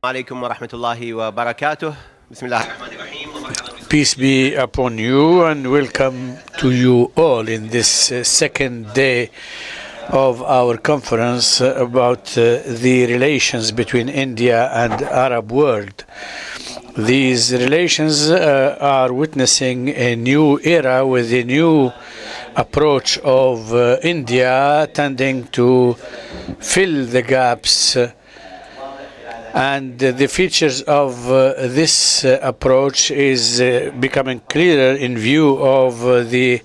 عليكم ورحمة الله وبركاته. بسم الله الرحمن الرحيم. Peace be upon you and welcome to you all in this second day of our conference about the relations between India and Arab world. These relations are witnessing a new era with a new approach of India tending to fill the gaps. And the features of this approach is becoming clearer in view of the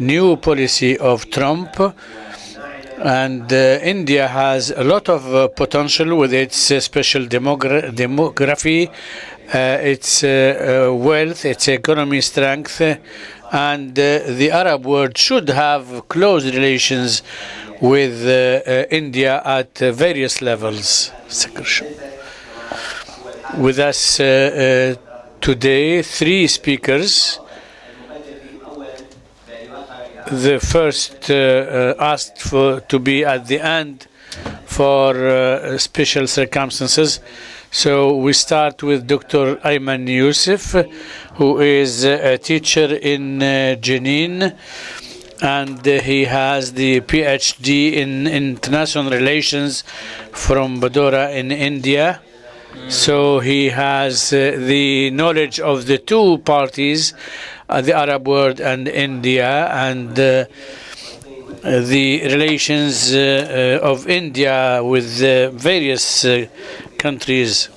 new policy of Trump. And India has a lot of potential with its special demography, its wealth, its economy strength, and the Arab world should have close relations with India at various levels. With us today, three speakers. The first asked to be at the end for special circumstances. So we start with Dr. Ayman Yousef, who is a teacher in Jenin, and he has the PhD in international relations from Baroda in India. So he has the knowledge of the two parties, the Arab world and India, and the relations of India with various countries.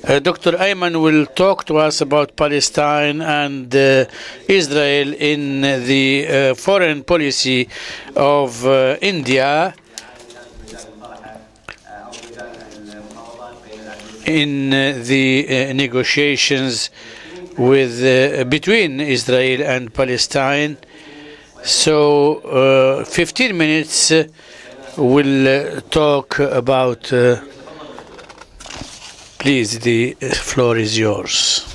Dr. Ayman will talk to us about Palestine and Israel in the foreign policy of India, in the negotiations with between Israel and Palestine. So 15 minutes we'll talk about. Please, the floor is yours.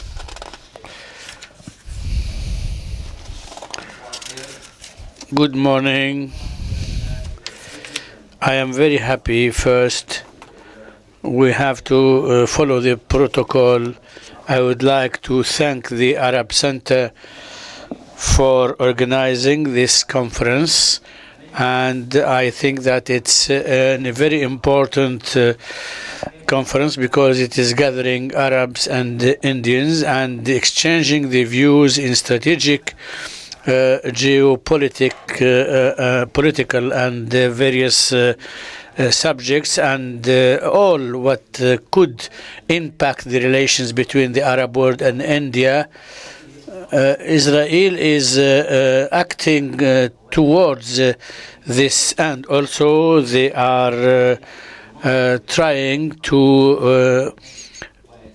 Good morning. I am very happy. First, we have to follow the protocol. I would like to thank the Arab Center for organizing this conference, and I think that it's a very important conference because it is gathering Arabs and Indians and exchanging the views in strategic, political and various subjects, and all what could impact the relations between the Arab world and India. Israel is acting towards this, and also they are trying to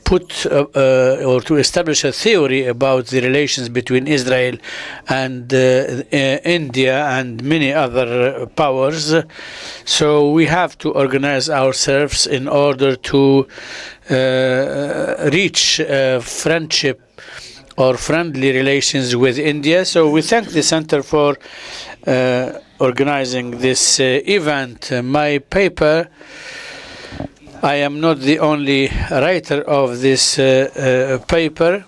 put or to establish a theory about the relations between Israel and India and many other powers. So we have to organize ourselves in order to reach friendship or friendly relations with India. So we thank the Center for organizing this event. My paper, I am not the only writer of this paper.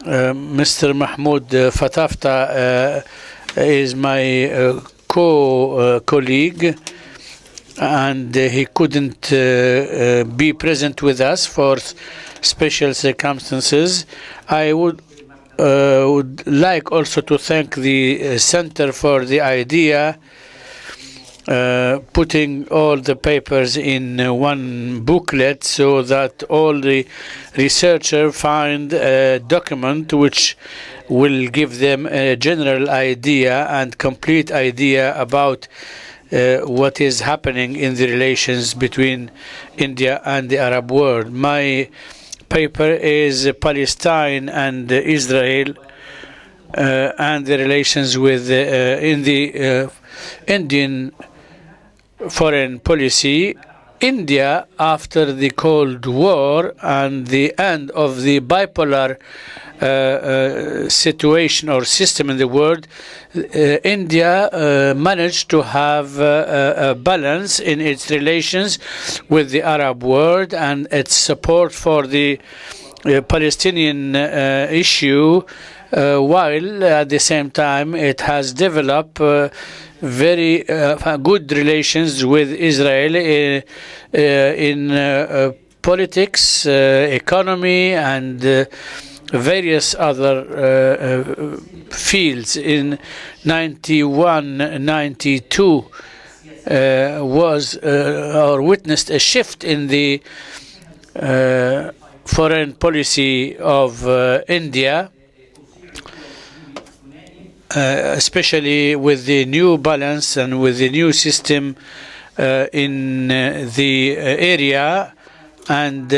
Mr. Mahmoud Fatafta is my colleague, and he couldn't be present with us for special circumstances. I would like also to thank the Center for the idea putting all the papers in one booklet so that all the researchers find a document which will give them a general idea and complete idea about what is happening in the relations between India and the Arab world. My paper is Palestine and Israel and the relations with in the Indian foreign policy, India, after the Cold War and the end of the bipolar situation or system in the world, India managed to have a balance in its relations with the Arab world and its support for the Palestinian issue, while at the same time it has developed very good relations with Israel in politics, economy, and various other fields. In 91, 92 was or witnessed a shift in the foreign policy of India, especially with the new balance and with the new system in the area, and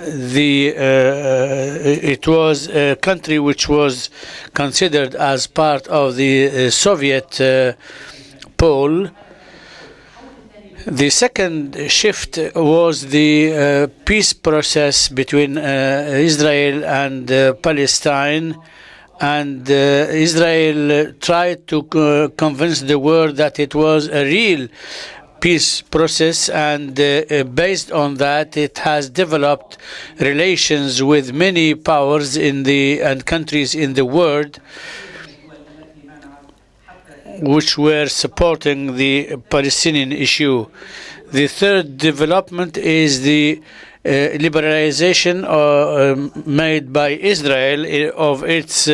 it was a country which was considered as part of the Soviet pole. The second shift was the peace process between Israel and Palestine, and Israel tried to convince the world that it was a real peace process, and based on that it has developed relations with many powers and countries in the world which were supporting the Palestinian issue. The third development is the liberalization made by Israel of its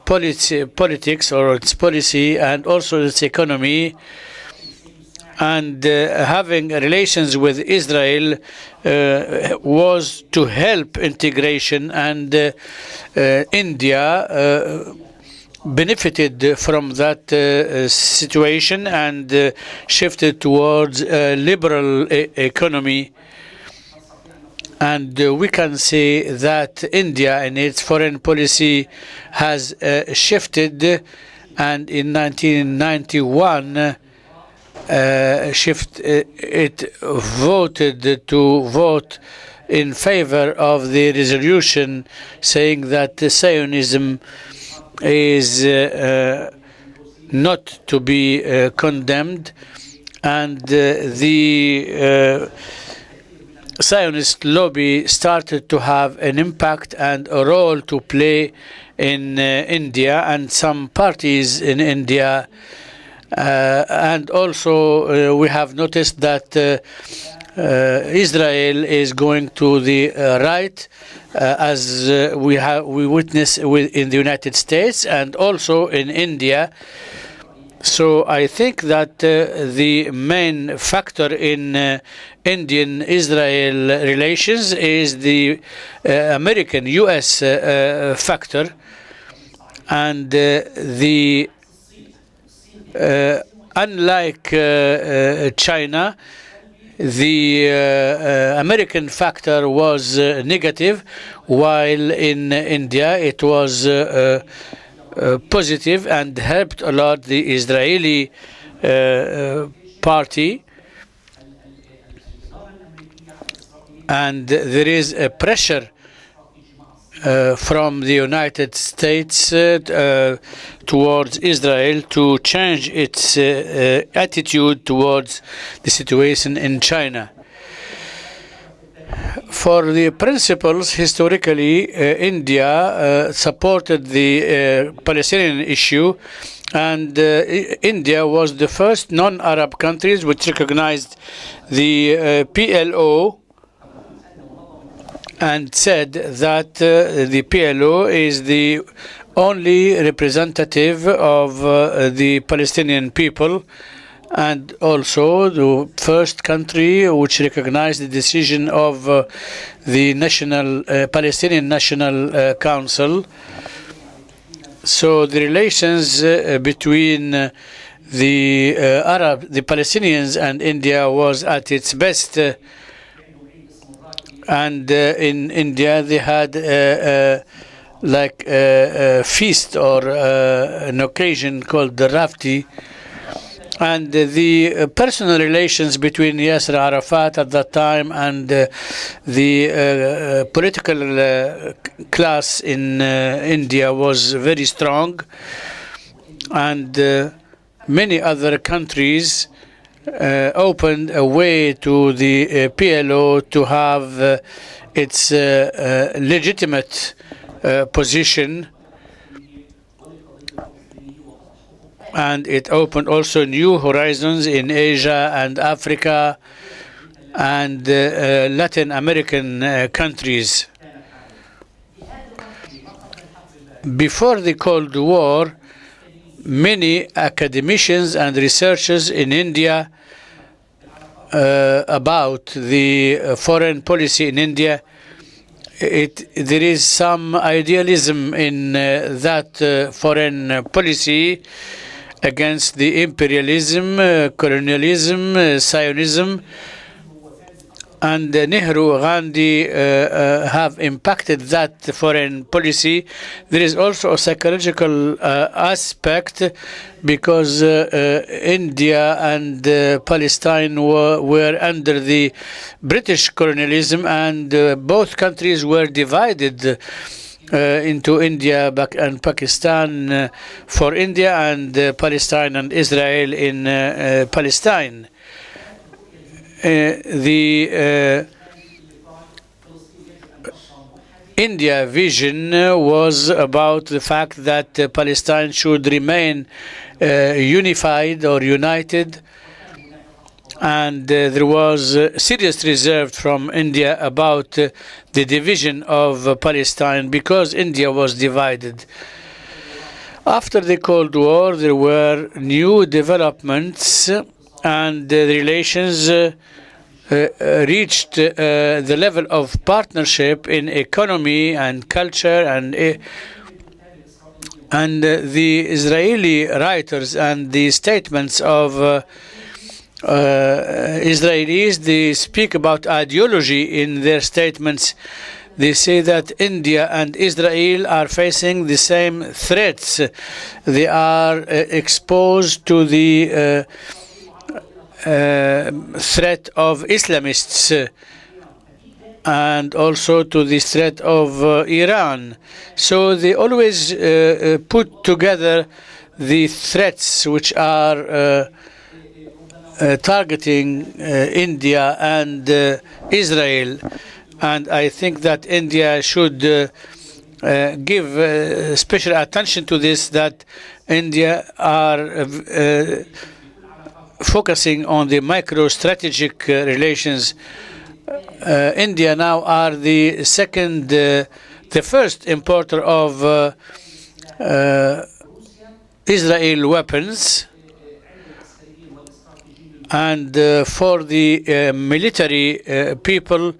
politics or its policy and also its economy. And having relations with Israel was to help integration, and India benefited from that situation and shifted towards a liberal economy. And we can say that India in its foreign policy has shifted, and in 1991 it voted to vote in favor of the resolution saying that Zionism is not to be condemned, and the Zionist lobby started to have an impact and a role to play in India and some parties in India. And also we have noticed that Israel is going to the right, as we witness in the United States and also in India. So I think that the main factor in Indian-Israel relations is the American U.S. factor, and unlike China, the American factor was negative, while in India it was positive and helped a lot the Israeli party. And there is a pressure from the United States towards Israel to change its attitude towards the situation in China. For the principles, historically, India supported the Palestinian issue, and India was the first non-Arab countries which recognized the PLO and said that the PLO is the only representative of the Palestinian people, and also the first country which recognized the decision of the Palestinian National Council. So the relations between the Palestinians and India was at its best. And in India they had like a feast or an occasion called the Rafti, And the personal relations between Yasser Arafat at that time and the political class in India was very strong, and many other countries opened a way to the PLO to have its legitimate position, and it opened also new horizons in Asia and Africa and Latin American countries. Before the Cold War, many academicians and researchers in India about the foreign policy in India, there is some idealism in that foreign policy against the imperialism, colonialism, Zionism, and Nehru, Gandhi have impacted that foreign policy. There is also a psychological aspect because India and Palestine were under the British colonialism, and both countries were divided into India and Pakistan for India, and Palestine and Israel in Palestine. The India vision was about the fact that Palestine should remain unified or united, and there was serious reserve from India about the division of Palestine because India was divided. After the Cold War, there were new developments, and the relations reached the level of partnership in economy and culture, and the Israeli writers and the statements of Israelis, they speak about ideology in their statements. They say that India and Israel are facing the same threats. They are exposed to the threat of Islamists and also to the threat of Iran. So they always put together the threats which are targeting India and Israel. And I think that India should give special attention to this, that India are focusing on the micro-strategic relations. India now are the first importer of Israel weapons, and for the military people,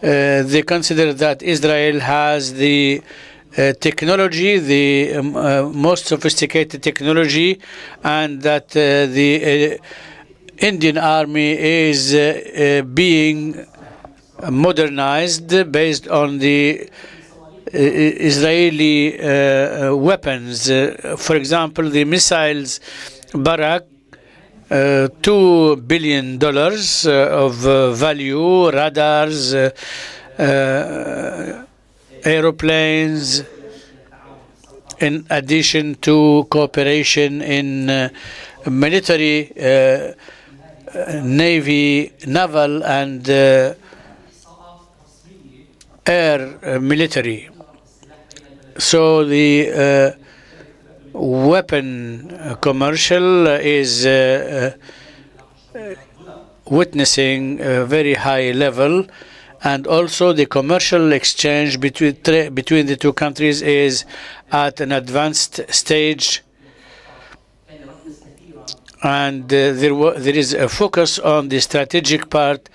they consider that Israel has the technology, the most sophisticated technology, and that the Indian army is being modernized based on the Israeli weapons. For example, the missiles Barak, $2 billion of value, radars, aeroplanes, in addition to cooperation in military, navy, naval, and air military. So the weapon commercial is witnessing a very high level, and also the commercial exchange between the two countries is at an advanced stage, and there is a focus on the strategic part,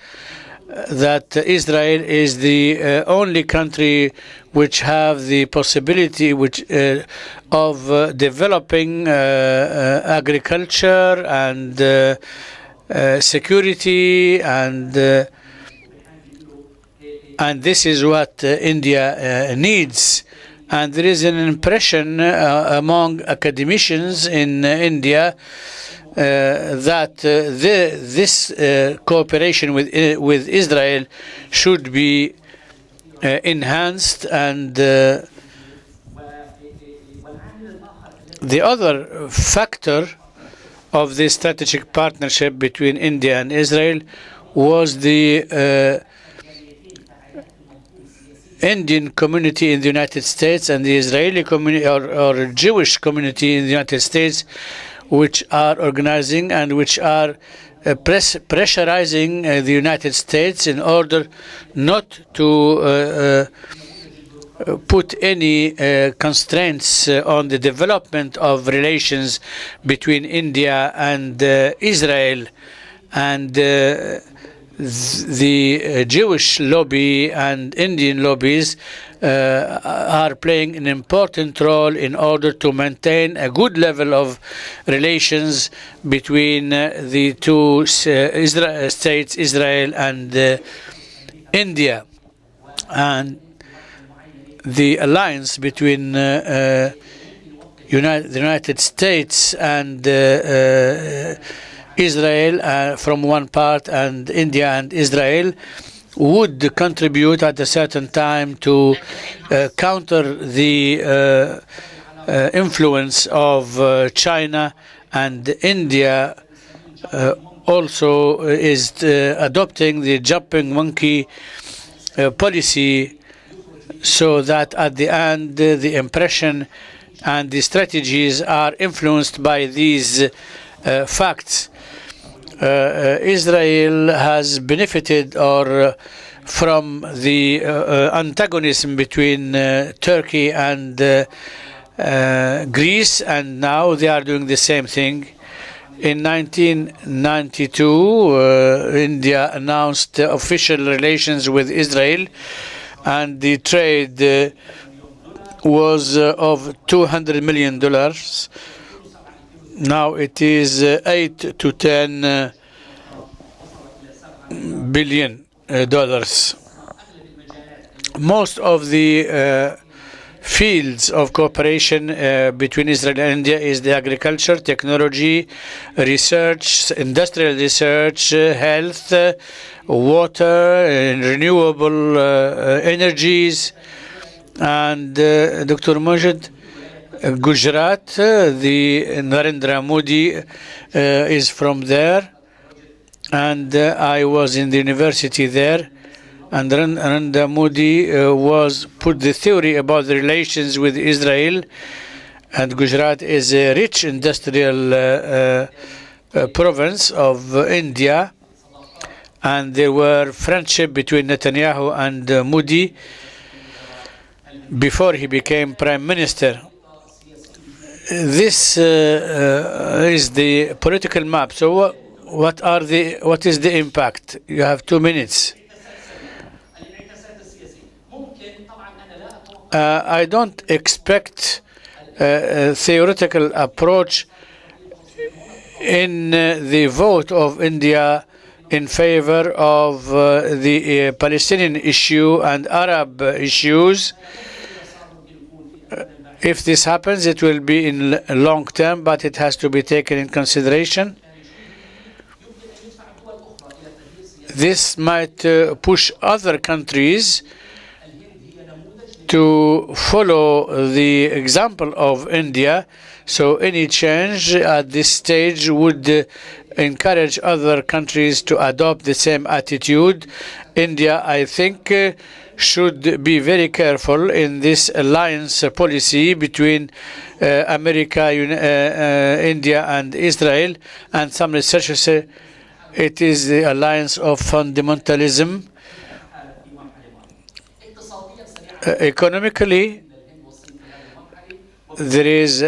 that Israel is the only country which have the possibility of developing agriculture and security, and this is what India needs And there is an impression among academicians in India that this cooperation with Israel should be enhanced, and the other factor of this strategic partnership between India and Israel was the Indian community in the United States and the Israeli community or Jewish community in the United States, which are organizing and which are pressurizing the United States in order not to put any constraints on the development of relations between India and Israel. And the Jewish lobby and Indian lobbies are playing an important role in order to maintain a good level of relations between the two states, Israel and India. And the alliance between the United States and Israel from one part, and India and Israel, would contribute at a certain time to counter the influence of China. And India also is adopting the jumping monkey policy, so that at the end the impression and the strategies are influenced by these facts. Israel has benefited from the antagonism between Turkey and Greece, and now they are doing the same thing. In 1992, India announced official relations with Israel, and the trade was of $200 million. Now it is $8 to $10 billion. Most of the fields of cooperation between Israel and India is the agriculture, technology, research, industrial research, health, water, renewable energies. And Dr. Majed, Gujarat, the Narendra Modi is from there, and I was in the university there, and Narendra Modi put the theory about the relations with Israel, and Gujarat is a rich industrial province of India, and there were friendship between Netanyahu and Modi before he became prime minister. This is the political map. So what is the impact? You have 2 minutes. I don't expect a theoretical approach in the vote of India in favor of the Palestinian issue and Arab issues. If this happens, it will be in long term, but it has to be taken in consideration. This might push other countries to follow the example of India. So any change at this stage would encourage other countries to adopt the same attitude. India, I think, should be very careful in this alliance policy between America, India and Israel. And some researchers say it is the alliance of fundamentalism. Economically, there is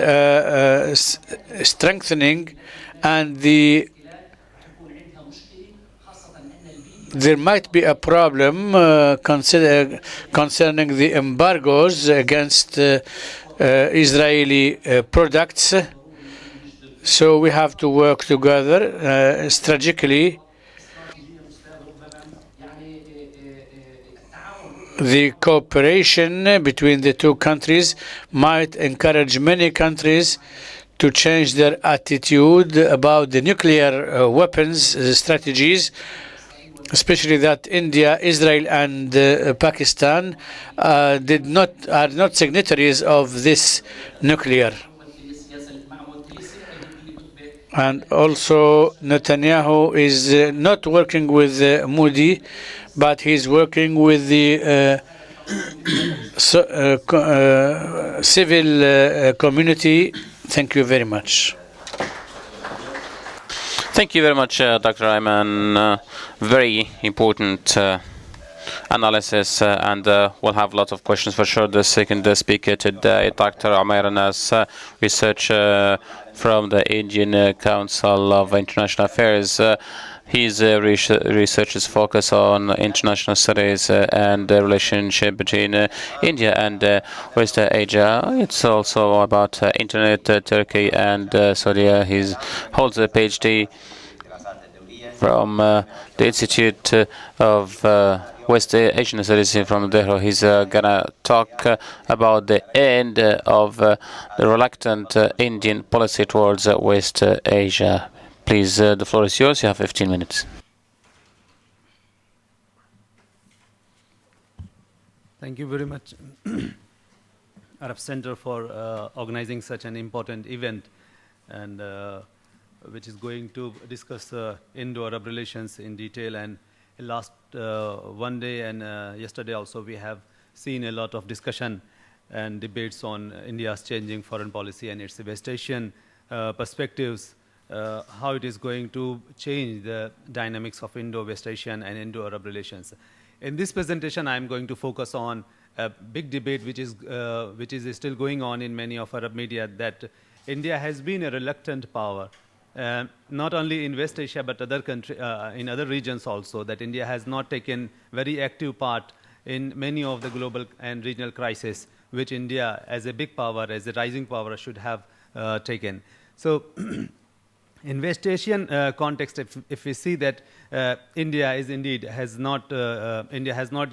strengthening, and there might be a problem concerning the embargoes against Israeli products. So we have to work together strategically. the cooperation between the two countries might encourage many countries to change their attitude about the nuclear weapons strategies, especially that India, Israel, and Pakistan are not signatories of this nuclear. And also, Netanyahu is not working with Modi, but he's working with the civil community. Thank you very much. Thank you very much, Dr. Ayman. Very important analysis, and we'll have lots of questions for sure. The second speaker today, Dr. Omair Anas, researcher from the Indian Council of International Affairs. His research is focused on international studies and the relationship between India and West Asia. It's also about Internet, Turkey, and Saudi. He holds a PhD from the Institute of West Asian Studies from Dehra. He's gonna talk about the end of the reluctant Indian policy towards West Asia. Please, the floor is yours. You have 15 minutes. Thank you very much, Arab Center, for organizing such an important event, and which is going to discuss Indo-Arab relations in detail. And last one day and yesterday also, we have seen a lot of discussion and debates on India's changing foreign policy and its West Asian perspectives, how it is going to change the dynamics of Indo-West Asian and Indo-Arab relations. In this presentation, I'm going to focus on a big debate which is still going on in many of Arab media, that India has been a reluctant power, not only in West Asia but in other regions also, that India has not taken very active part in many of the global and regional crises, which India as a big power, as a rising power, should have taken. So in West Asian context, if we see that India has not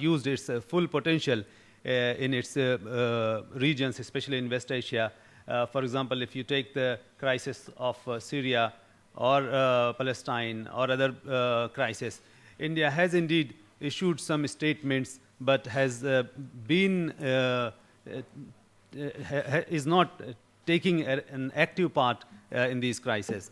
used its full potential in its regions, especially in West Asia. For example, if you take the crisis of Syria or Palestine or other crises, India has indeed issued some statements, but has is not taking an active part in these crises.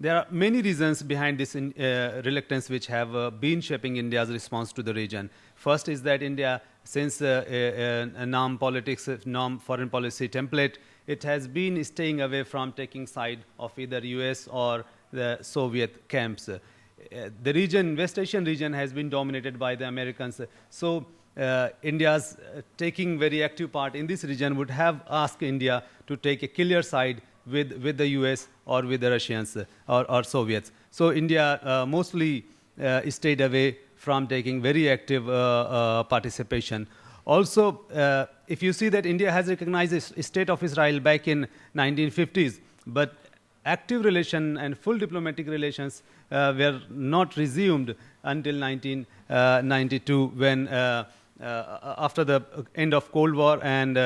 There are many reasons behind this reluctance which have been shaping India's response to the region. First is that India, since a norm foreign policy template, it has been staying away from taking side of either US or the Soviet camps. The region, West Asian region, has been dominated by the Americans. So India's taking very active part in this region would have asked India to take a clear side with the US or with the Russians or Soviets. So India mostly stayed away from taking very active participation. Also, if you see that India has recognized the state of Israel back in 1950s, but active relation and full diplomatic relations were not resumed until 1992, when after the end of Cold War and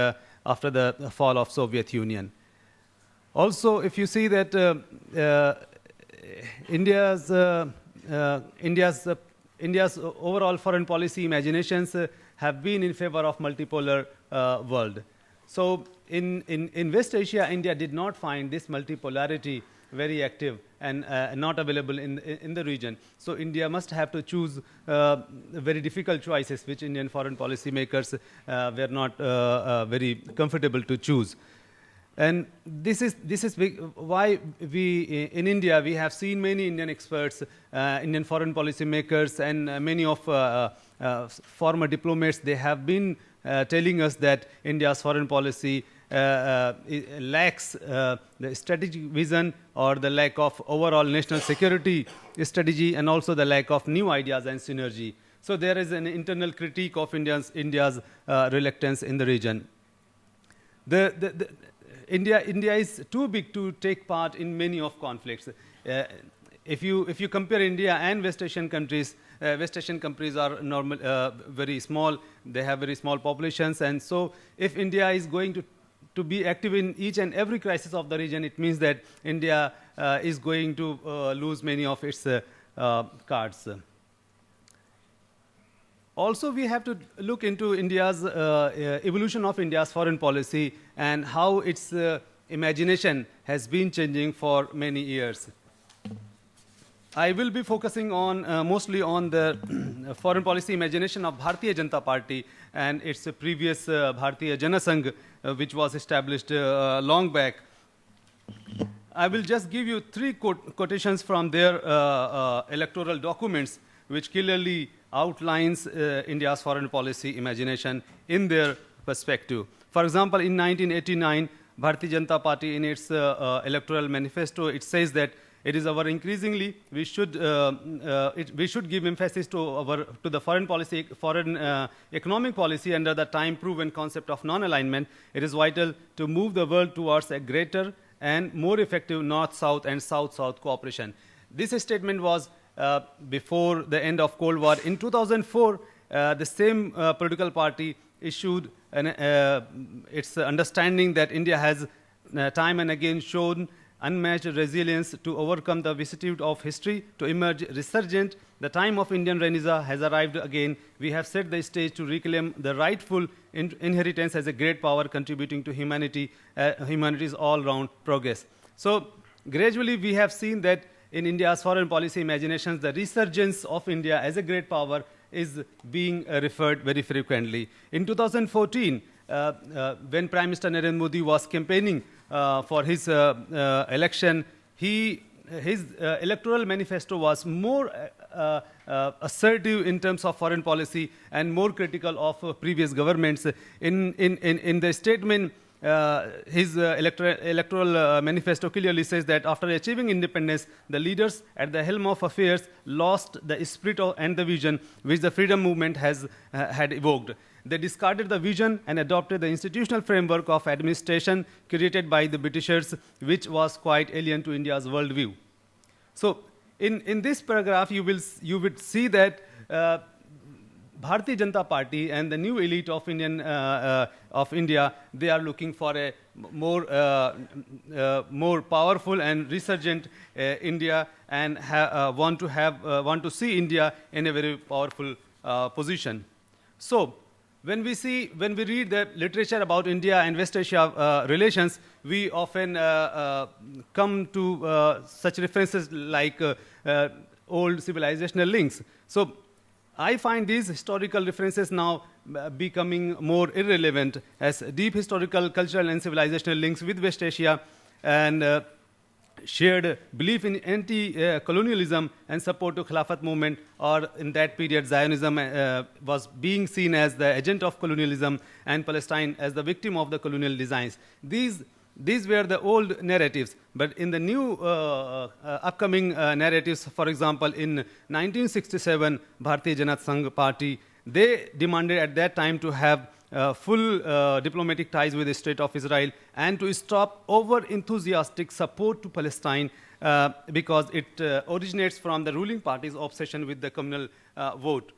after the fall of Soviet Union. Also, if you see that India's overall foreign policy imaginations have been in favor of multipolar world. So in West Asia, India did not find this multipolarity very active and not available in the region. So India must have to choose very difficult choices, which Indian foreign policy makers were not very comfortable to choose. And this is why in India we have seen many Indian experts, Indian foreign policy makers, and many of former diplomats. They have been telling us that India's foreign policy lacks the strategic vision, or the lack of overall national security strategy, and also the lack of new ideas and synergy. So there is an internal critique of India's reluctance in the region. India is too big to take part in many of conflicts. If you compare India and West Asian countries, West Asian countries are very small. They have very small populations. And so if India is going to be active in each and every crisis of the region, it means that India is going to lose many of its cards. Also, we have to look into India's evolution of India's foreign policy and how its imagination has been changing for many years. I will be focusing on mostly on the foreign policy imagination of Bharatiya Janata Party and its previous Bharatiya Janasangh, which was established long back. I will just give you three quotations from their electoral documents, which clearly outlines India's foreign policy imagination in their perspective. For example, in 1989, Bharatiya Janata Party, in its electoral manifesto, it says that it is our increasingly we should give emphasis to the foreign policy, economic policy under the time-proven concept of non-alignment. It is vital to move the world towards a greater and more effective North-South and South-South cooperation. This statement was before the end of Cold War. In 2004, the same political party issued its understanding that India has time and again shown unmatched resilience to overcome the vicissitude of history, to emerge resurgent. The time of Indian Renaissance has arrived again. We have set the stage to reclaim the rightful inheritance as a great power contributing to humanity's all-round progress. So gradually we have seen that in India's foreign policy imaginations, the resurgence of India as a great power is being referred very frequently. In 2014, when Prime Minister Narendra Modi was campaigning for his election, his electoral manifesto was more assertive in terms of foreign policy and more critical of previous governments. In the statement, his electoral manifesto clearly says that after achieving independence, the leaders at the helm of affairs lost the spirit and the vision which the freedom movement had evoked. They discarded the vision and adopted the institutional framework of administration created by the Britishers, which was quite alien to India's worldview. So in this paragraph, you would see that Bharatiya Janata Party and the new elite of India, they are looking for a more powerful and resurgent India, and want to see India in a very powerful position. So when we read the literature about India and West Asia relations, we often come to such references like old civilizational links. So I find these historical references now becoming more irrelevant, as deep historical, cultural, and civilizational links with West Asia and shared belief in anti-colonialism and support to Khilafat movement, or in that period Zionism was being seen as the agent of colonialism and Palestine as the victim of the colonial designs. These were the old narratives, but in the new upcoming narratives, for example, in 1967, Bharatiya Janata Sangh Party, they demanded at that time to have full diplomatic ties with the State of Israel and to stop over-enthusiastic support to Palestine because it originates from the ruling party's obsession with the communal vote.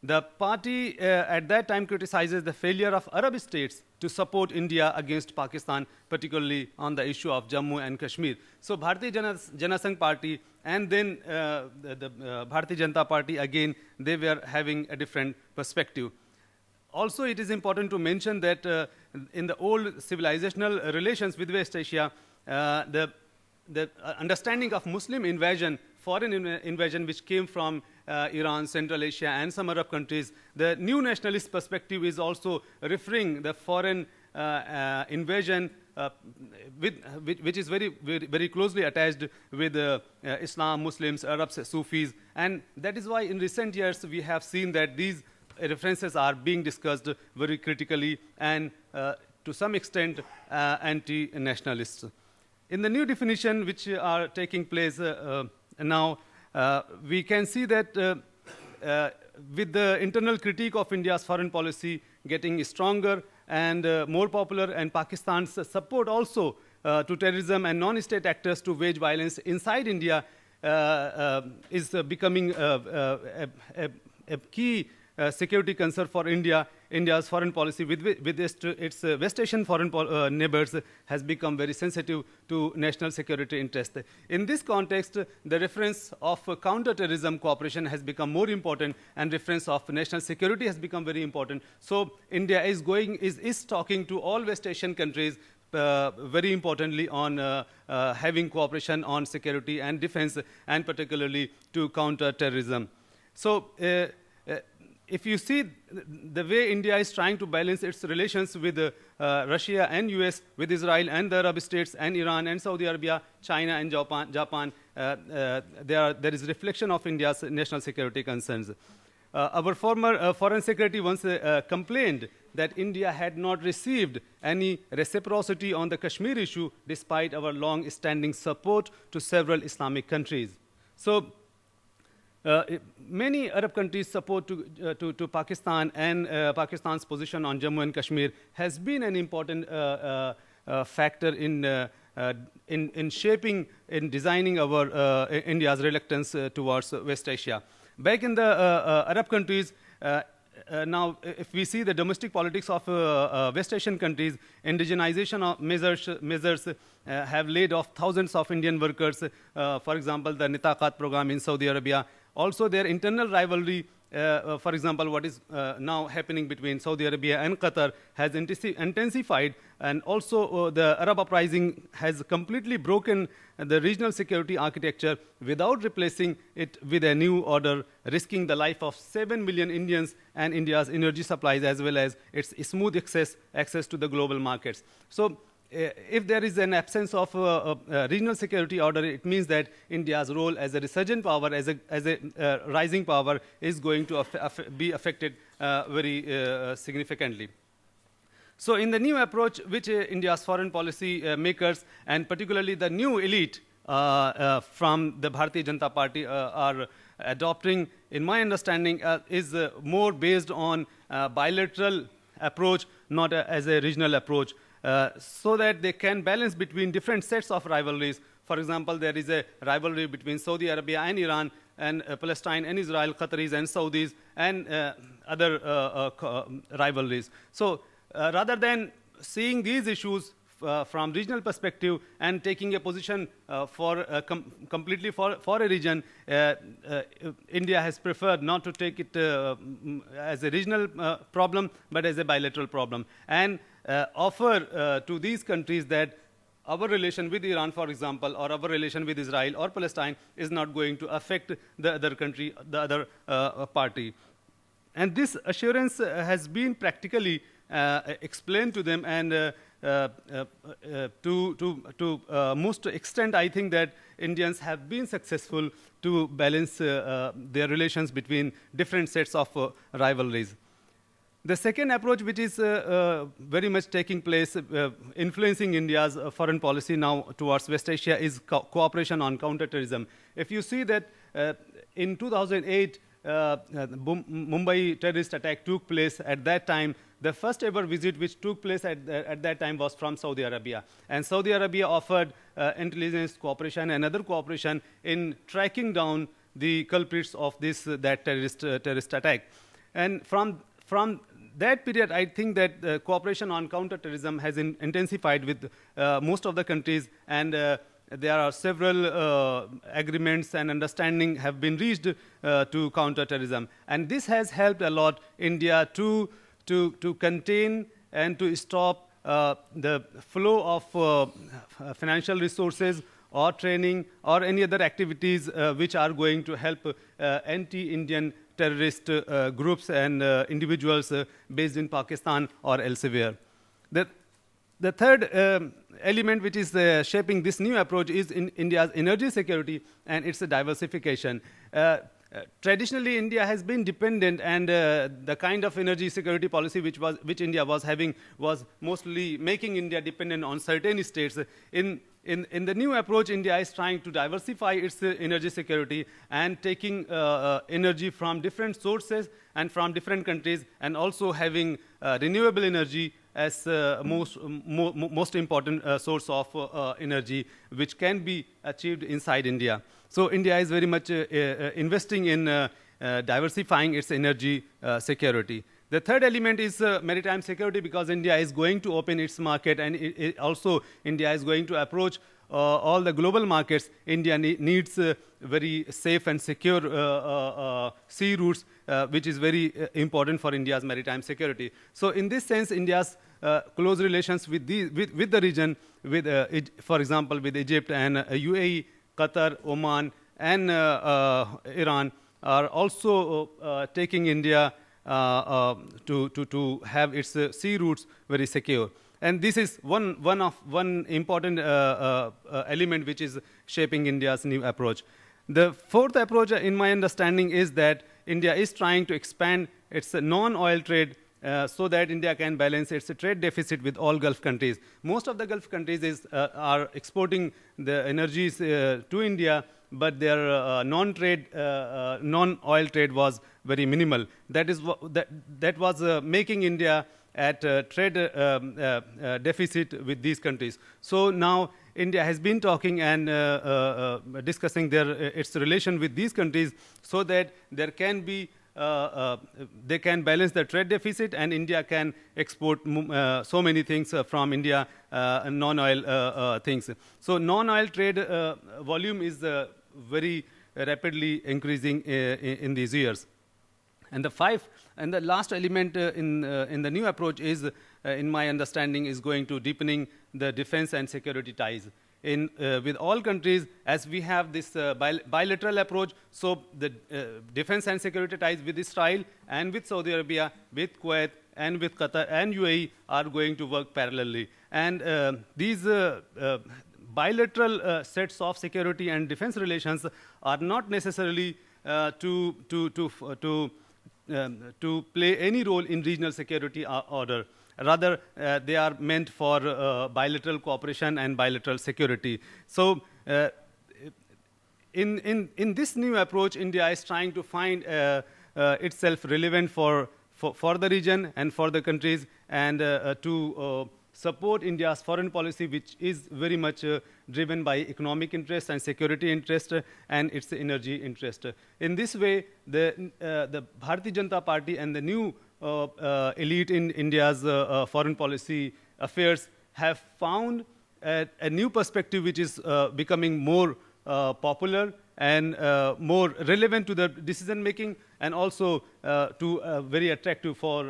The party at that time criticizes the failure of Arab states to support India against Pakistan, particularly on the issue of Jammu and Kashmir. So Bharatiya Janasangh Party and then the Bharatiya Janata Party, again, they were having a different perspective. Also, it is important to mention that in the old civilizational relations with West Asia, the understanding of Muslim invasion, foreign invasion, which came from Iran, Central Asia, and some Arab countries, the new nationalist perspective is also referring the foreign invasion, which is very closely attached with Islam, Muslims, Arabs, Sufis, and that is why in recent years we have seen that these references are being discussed very critically and to some extent anti-nationalists. In the new definition which are taking place now, we can see that with the internal critique of India's foreign policy getting stronger and more popular, and Pakistan's support also to terrorism and non-state actors to wage violence inside India, becoming a key security concern for India. India's foreign policy with its West Asian foreign neighbors has become very sensitive to national security interest. In this context, the reference of counter-terrorism cooperation has become more important, and reference of national security has become very important. So India is talking to all West Asian countries very importantly on having cooperation on security and defense, and particularly to counter terrorism. So if you see the way India is trying to balance its relations with Russia and US, with Israel and the Arab states and Iran and Saudi Arabia, China and Japan, there is reflection of India's national security concerns. Our former foreign secretary once complained that India had not received any reciprocity on the Kashmir issue despite our long-standing support to several Islamic countries. So many Arab countries' support to Pakistan, and Pakistan's position on Jammu and Kashmir has been an important factor in shaping, in designing our India's reluctance towards West Asia. Back in the Arab countries, now if we see the domestic politics of West Asian countries, indigenization of measures have laid off thousands of Indian workers. For example, the Nitaqat program in Saudi Arabia. Also, their internal rivalry, for example, what is now happening between Saudi Arabia and Qatar has intensified, and also the Arab uprising has completely broken the regional security architecture without replacing it with a new order, risking the life of 7 million Indians and India's energy supplies, as well as its smooth access to the global markets. So if there is an absence of regional security order, it means that India's role as a resurgent power, as a rising power, is going to be affected very significantly. So in the new approach which India's foreign policy makers, and particularly the new elite from the Bharatiya Janata Party are adopting, in my understanding, is more based on bilateral approach, not as a regional approach. So that they can balance between different sets of rivalries. For example, there is a rivalry between Saudi Arabia and Iran, and Palestine and Israel, Qataris and Saudis, and other rivalries. So rather than seeing these issues from regional perspective and taking a position completely for a region, India has preferred not to take it as a regional problem, but as a bilateral problem, and offer to these countries that our relation with Iran, for example, or our relation with Israel or Palestine is not going to affect the other country, the other party. And this assurance has been practically explained to them, and to most extent, I think that Indians have been successful to balance their relations between different sets of rivalries. The second approach, which is very much taking place, influencing India's foreign policy now towards West Asia, is cooperation on counterterrorism. If you see that in 2008, Mumbai terrorist attack took place. At that time, the first ever visit which took place at that time was from Saudi Arabia. And Saudi Arabia offered intelligence cooperation and other cooperation in tracking down the culprits of that terrorist attack. And from that period, I think that cooperation on counterterrorism has intensified with most of the countries, and there are several agreements and understanding have been reached to counterterrorism. And this has helped a lot India to contain and to stop the flow of financial resources or training or any other activities which are going to help anti-Indian terrorist groups and individuals based in Pakistan or elsewhere. The third element which is shaping this new approach is in India's energy security and its diversification. Traditionally, India has been dependent, and the kind of energy security policy which India was having was mostly making India dependent on certain states. In the new approach, India is trying to diversify its energy security and taking energy from different sources and from different countries, and also having renewable energy as most important source of energy, which can be achieved inside India. So India is very much investing in diversifying its energy security. The third element is maritime security, because India is going to open its market, and also India is going to approach all the global markets. India needs very safe and secure sea routes, which is very important for India's maritime security. So in this sense, India's close relations with the region, for example, with Egypt and UAE, Qatar, Oman, and Iran, are also taking India to have its sea routes very secure. And this is one important element which is shaping India's new approach. The fourth approach, in my understanding, is that India is trying to expand its non-oil trade so that India can balance its trade deficit with all Gulf countries. Most of the Gulf countries are exporting the energies to India, but their non-oil trade was very minimal. That was making India at trade deficit with these countries. So now India has been talking and discussing its relation with these countries so that there can be they can balance the trade deficit, and India can export so many things from India, non-oil things. So non-oil trade volume is very rapidly increasing in these years. And the last element in the new approach is, in my understanding, is going to deepening the defense and security ties. With all countries, as we have this bilateral approach, so the defense and security ties with Israel and with Saudi Arabia, with Kuwait, and with Qatar and UAE are going to work parallelly. And these bilateral sets of security and defense relations are not necessarily to play any role in regional security order. Rather, they are meant for bilateral cooperation and bilateral security. So in this new approach, India is trying to find itself relevant for the region and for the countries, and to support India's foreign policy, which is very much driven by economic interest and security interest and its energy interest. In this way, the Bharatiya Janata Party and the new elite in India's foreign policy affairs have found a new perspective which is becoming more popular and more relevant to the decision making, and also very attractive for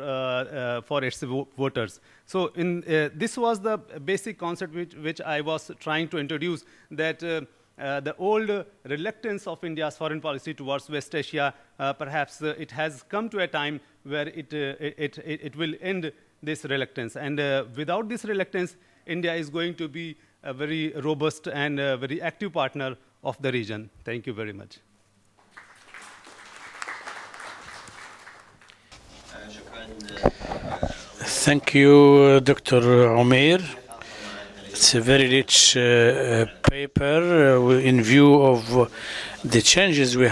its voters. So this was the basic concept which I was trying to introduce, that the old reluctance of India's foreign policy towards West Asia, perhaps it has come to a time where it will end this reluctance. And without this reluctance, India is going to be a very robust and very active partner of the region. Thank you very much. Thank you, Dr. Omair. It's a very rich paper in view of the changes we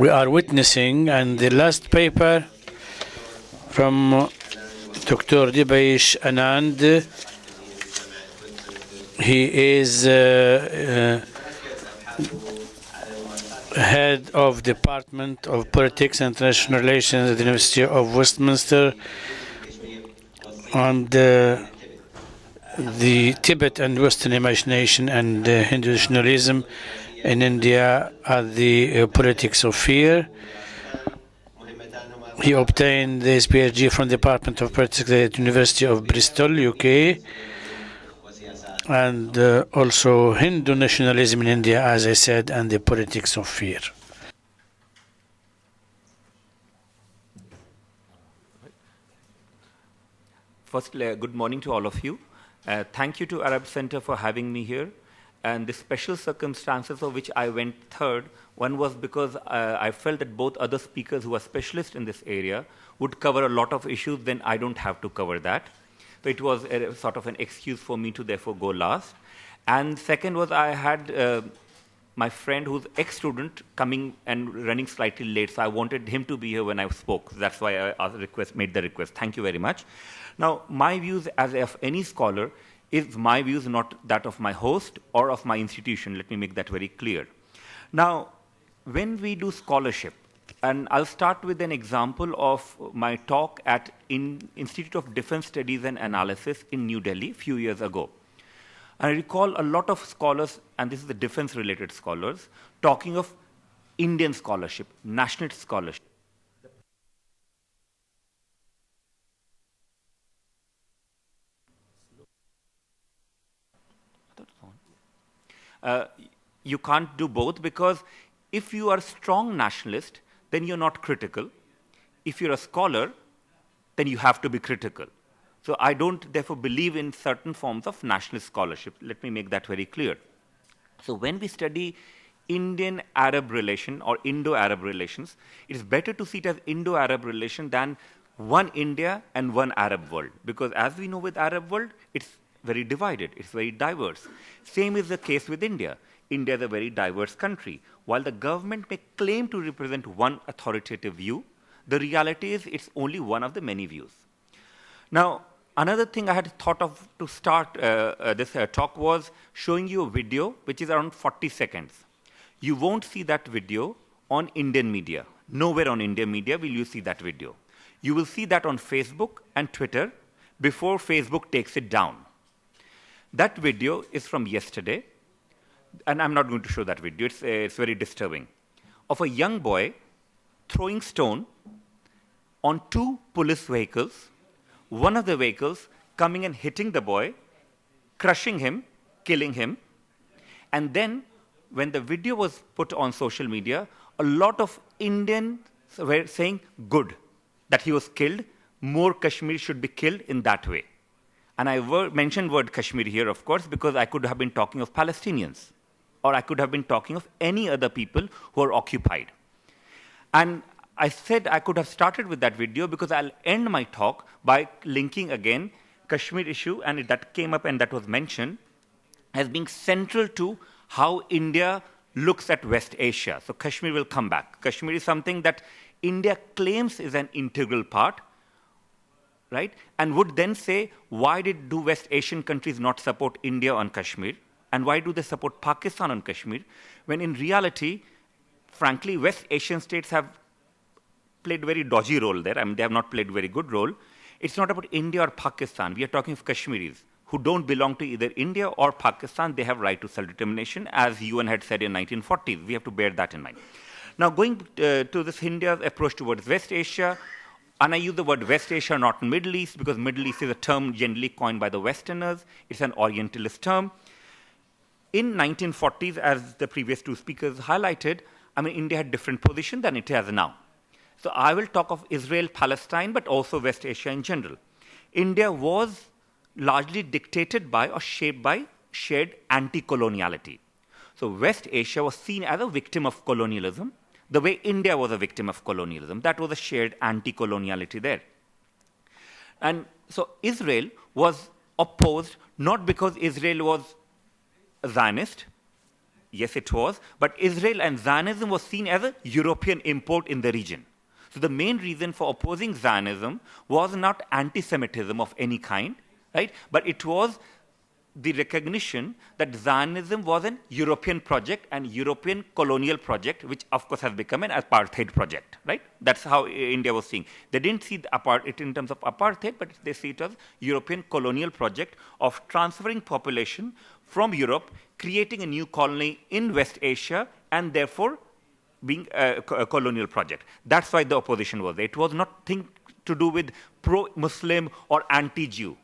are witnessing. And the last paper from Dr. Dibyesh Anand. He is head of Department of Politics and International Relations at the University of Westminster, on the Tibet and Western imagination and Hindu nationalism in India at the politics of fear. He obtained his PhD from the Department of Politics at the University of Bristol, UK, and also Hindu nationalism in India, as I said, and the politics of fear. First, good morning to all of you. Thank you to Arab Center for having me here. And the special circumstances of which I went third, one was because I felt that both other speakers who are specialists in this area would cover a lot of issues, then I don't have to cover that. So it was sort of an excuse for me to therefore go last. And second was I had my friend who's ex-student coming and running slightly late, so I wanted him to be here when I spoke. That's why I made the request. Thank you very much. Now, my views as of any scholar is my views, not that of my host or of my institution. Let me make that very clear. Now, when we do scholarship, and I'll start with an example of my talk at Institute of Defense Studies and Analysis in New Delhi a few years ago. I recall a lot of scholars, and this is the defense-related scholars, talking of Indian scholarship, nationalist scholarship. You can't do both, because if you are a strong nationalist, then you're not critical. If you're a scholar, then you have to be critical. So I don't, therefore, believe in certain forms of nationalist scholarship. Let me make that very clear. So when we study Indian-Arab relation or Indo-Arab relations, it is better to see it as Indo-Arab relation than one India and one Arab world. Because as we know with Arab world, it's very divided, it's very diverse. Same is the case with India. India is a very diverse country. While the government may claim to represent one authoritative view, the reality is it's only one of the many views. Now, another thing I had thought of to start this talk was showing you a video which is around 40 seconds. You won't see that video on Indian media. Nowhere on Indian media will you see that video. You will see that on Facebook and Twitter before Facebook takes it down. That video is from yesterday, and I'm not going to show that video. It's very disturbing. Of a young boy throwing stone on two police vehicles, one of the vehicles coming and hitting the boy, crushing him, killing him. And then when the video was put on social media, a lot of Indians were saying, good, that he was killed, more Kashmir should be killed in that way. And I mentioned word Kashmir here, of course, because I could have been talking of Palestinians, or I could have been talking of any other people who are occupied. And I said I could have started with that video because I'll end my talk by linking again Kashmir issue, and that came up and that was mentioned as being central to how India looks at West Asia. So Kashmir will come back. Kashmir is something that India claims is an integral part, right? And would then say, why do West Asian countries not support India on Kashmir? And why do they support Pakistan on Kashmir? When in reality, frankly, West Asian states have played a very dodgy role there. I mean, they have not played a very good role. It's not about India or Pakistan. We are talking of Kashmiris who don't belong to either India or Pakistan. They have right to self-determination, as UN had said in 1940s. We have to bear that in mind. Now, going to this India's approach towards West Asia, and I use the word West Asia, not Middle East, because Middle East is a term generally coined by the Westerners. It's an Orientalist term. In 1940s, as the previous two speakers highlighted, I mean, India had different position than it has now. So I will talk of Israel, Palestine, but also West Asia in general. India was largely dictated by or shaped by shared anti-coloniality. So West Asia was seen as a victim of colonialism, the way India was a victim of colonialism. That was a shared anti-coloniality there. And so Israel was opposed, not because Israel was a Zionist, yes it was, but Israel and Zionism was seen as a European import in the region. So the main reason for opposing Zionism was not anti-Semitism of any kind, right? But it was the recognition that Zionism was an European project and European colonial project, which of course has become an apartheid project, right? That's how India was seeing. They didn't see it in terms of apartheid, but they see it as European colonial project of transferring population from Europe, creating a new colony in West Asia, and therefore being a colonial project. That's why the opposition was there. It was nothing to do with pro-Muslim or anti-Jew.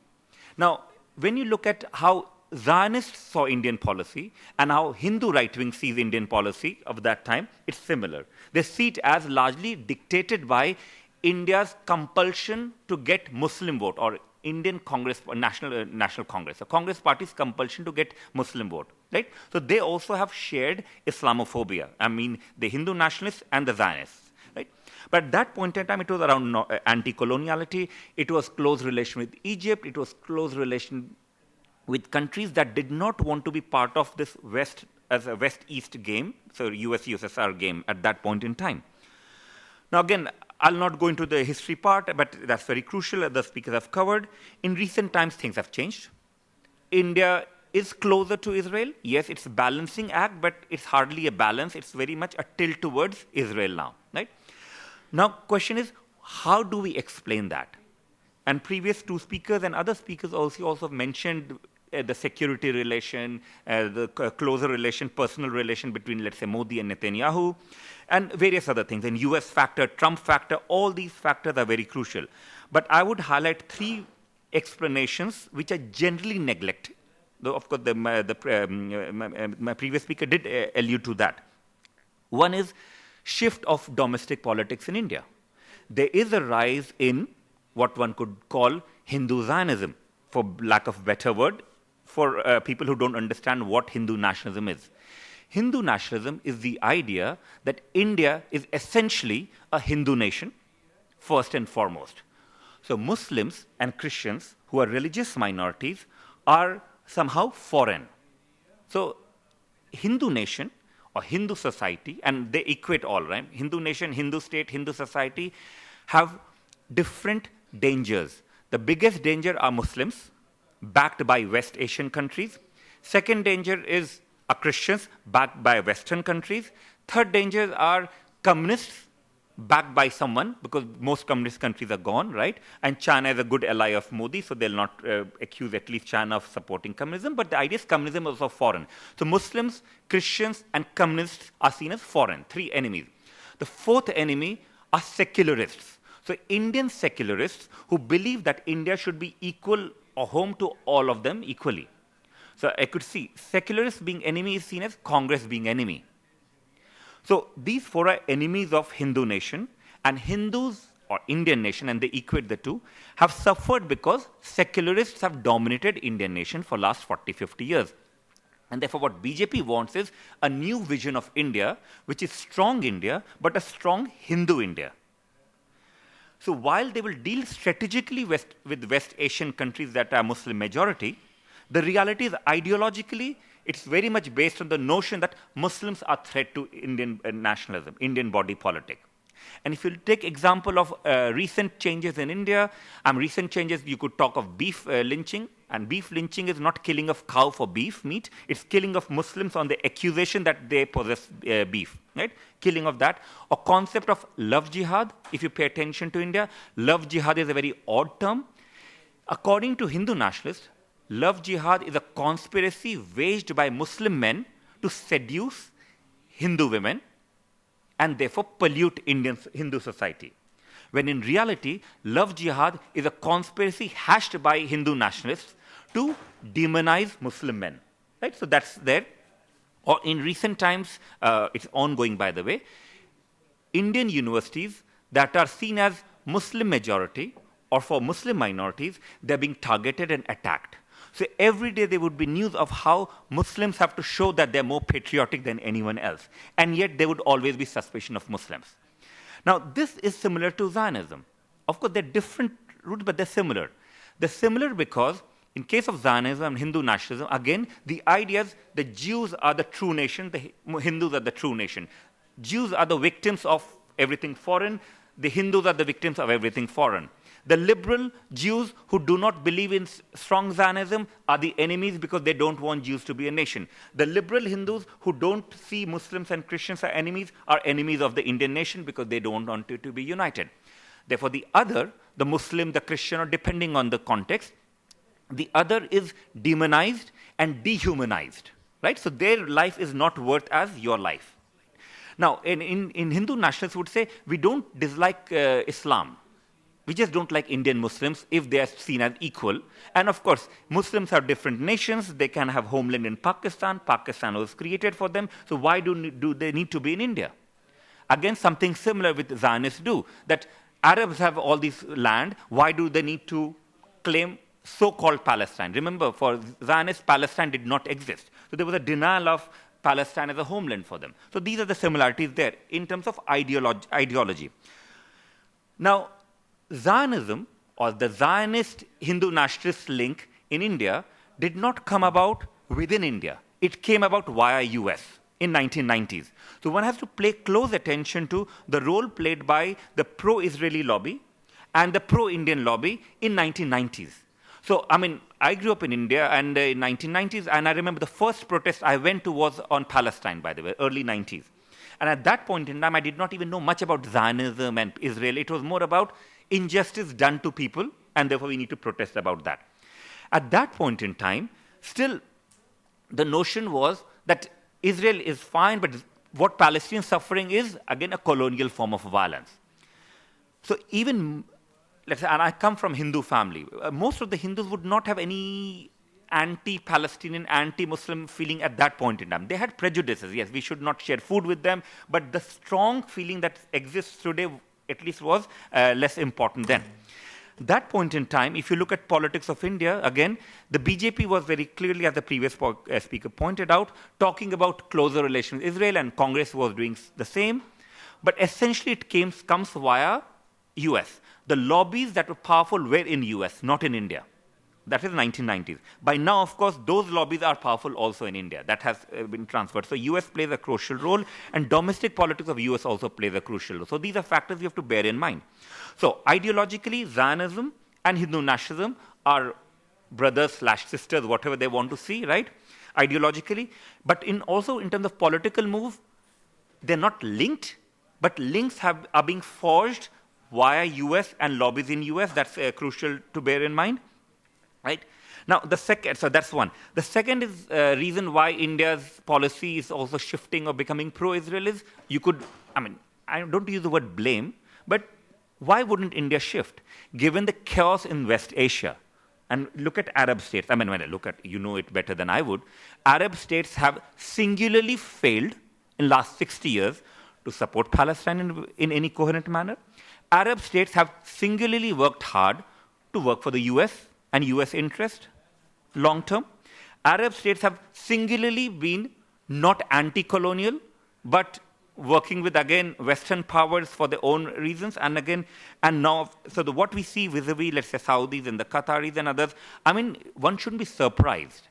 Now, when you look at how Zionists saw Indian policy and how Hindu right-wing sees Indian policy of that time, it's similar. They see it as largely dictated by India's compulsion to get Muslim vote, or Indian Congress, National Congress, the Congress Party's compulsion to get Muslim vote, right? So they also have shared Islamophobia. I mean, the Hindu nationalists and the Zionists, right? But at that point in time, it was around anti-coloniality. It was close relation with Egypt. It was close relation with countries that did not want to be part of this West as a West-East game, so US-USSR game at that point in time. Now again, I'll not go into the history part, but that's very crucial, as the speakers have covered. In recent times, things have changed. India is closer to Israel. Yes, it's a balancing act, but it's hardly a balance. It's very much a tilt towards Israel now, right? Now, question is, how do we explain that? And previous two speakers and other speakers also mentioned the security relation, the closer relation, personal relation between, let's say, Modi and Netanyahu, and various other things. And US factor, Trump factor, all these factors are very crucial. But I would highlight three explanations which are generally neglected. Though, of course, my previous speaker did allude to that. One is shift of domestic politics in India. There is a rise in what one could call Hindu Zionism, for lack of a better word, for people who don't understand what Hindu nationalism is. Hindu nationalism is the idea that India is essentially a Hindu nation, first and foremost. So Muslims and Christians, who are religious minorities, are somehow foreign. So Hindu nation or Hindu society, and they equate all, right? Hindu nation, Hindu state, Hindu society have different dangers. The biggest danger are Muslims, backed by West Asian countries. Second danger is Christians, backed by Western countries. Third danger are communists, backed by someone, because most communist countries are gone, right? And China is a good ally of Modi, so they'll not accuse at least China of supporting communism. But the idea is communism is also foreign. So Muslims, Christians, and communists are seen as foreign, three enemies. The fourth enemy are secularists. So Indian secularists who believe that India should be equal or home to all of them equally. So I could see secularists being enemy is seen as Congress being enemy. So these four are enemies of Hindu nation, and Hindus or Indian nation, and they equate the two, have suffered because secularists have dominated Indian nation for last 40, 50 years. And therefore what BJP wants is a new vision of India, which is strong India, but a strong Hindu India. So while they will deal strategically with West Asian countries that are Muslim majority, the reality is ideologically, it's very much based on the notion that Muslims are a threat to Indian nationalism, Indian body politic. And if you take example of recent changes in India, recent changes, you could talk of beef lynching. And beef lynching is not killing of cow for beef meat. It's killing of Muslims on the accusation that they possess beef, right? Killing of that. Or concept of love jihad, if you pay attention to India, love jihad is a very odd term. According to Hindu nationalists, love jihad is a conspiracy waged by Muslim men to seduce Hindu women and therefore pollute Indian Hindu society. When in reality, love jihad is a conspiracy hashed by Hindu nationalists to demonize Muslim men. Right? So that's there. Or in recent times, it's ongoing by the way, Indian universities that are seen as Muslim majority or for Muslim minorities, they're being targeted and attacked. So every day there would be news of how Muslims have to show that they're more patriotic than anyone else. And yet there would always be suspicion of Muslims. Now this is similar to Zionism. Of course, they're different roots, but they're similar. They're similar because in case of Zionism and Hindu nationalism, again, the idea is the Jews are the true nation, the Hindus are the true nation. Jews are the victims of everything foreign, the Hindus are the victims of everything foreign. The liberal Jews who do not believe in strong Zionism are the enemies because they don't want Jews to be a nation. The liberal Hindus who don't see Muslims and Christians as enemies are enemies of the Indian nation because they don't want it to be united. Therefore, the other, the Muslim, the Christian, or depending on the context, the other is demonized and dehumanized. Right? So their life is not worth as your life. Now, in Hindu nationalists would say, we don't dislike Islam. We just don't like Indian Muslims if they are seen as equal. And of course, Muslims are different nations. They can have homeland in Pakistan. Pakistan was created for them. So why do they need to be in India? Again, something similar with Zionists do. That Arabs have all this land. Why do they need to claim so-called Palestine? Remember, for Zionists, Palestine did not exist. So there was a denial of Palestine as a homeland for them. So these are the similarities there in terms of ideology. Now, Zionism, or the Zionist Hindu nationalist link in India, did not come about within India. it came about via US in 1990s. So one has to pay close attention to the role played by the pro-Israeli lobby and the pro-Indian lobby in 1990s. So, I mean, I grew up in India and in 1990s, and I remember the first protest I went to was on Palestine, by the way, early 90s. And at that point in time, I did not even know much about Zionism and Israel. It was more about injustice done to people, and therefore we need to protest about that. At that point in time, still the notion was that Israel is fine, but what Palestinian suffering is, again, a colonial form of violence. So even, let's say, and I come from Hindu family, most of the Hindus would not have any anti-Palestinian, anti-Muslim feeling at that point in time. They had prejudices. Yes, we should not share food with them, but the strong feeling that exists today at least was less important then. That point in time, if you look at politics of India, again, the BJP was very clearly, as the previous speaker pointed out, talking about closer relations with Israel, and Congress was doing the same. But essentially it comes via US. The lobbies that were powerful were in US, not in India. That is 1990s. By now, of course, those lobbies are powerful also in India. That has been transferred. So US plays a crucial role, and domestic politics of US also plays a crucial role. So these are factors you have to bear in mind. So ideologically, Zionism and Hindu nationalism are brothers/sisters, whatever they want to see, right? Ideologically. But also in terms of political move, they're not linked, but links are being forged via US and lobbies in US. That's crucial to bear in mind. Right? Now, so that's one. The second is reason why India's policy is also shifting or becoming pro-Israel is I don't use the word blame, but why wouldn't India shift? Given the chaos in West Asia, and look at Arab states, when I look at, you know it better than I would, Arab states have singularly failed in the last 60 years to support Palestine in any coherent manner. Arab states have singularly worked hard to work for the US and US interest long term. Arab states have singularly been not anti-colonial, but working with, again, Western powers for their own reasons. And now, what we see vis-a-vis, let's say, Saudis and the Qataris and others, one shouldn't be surprised.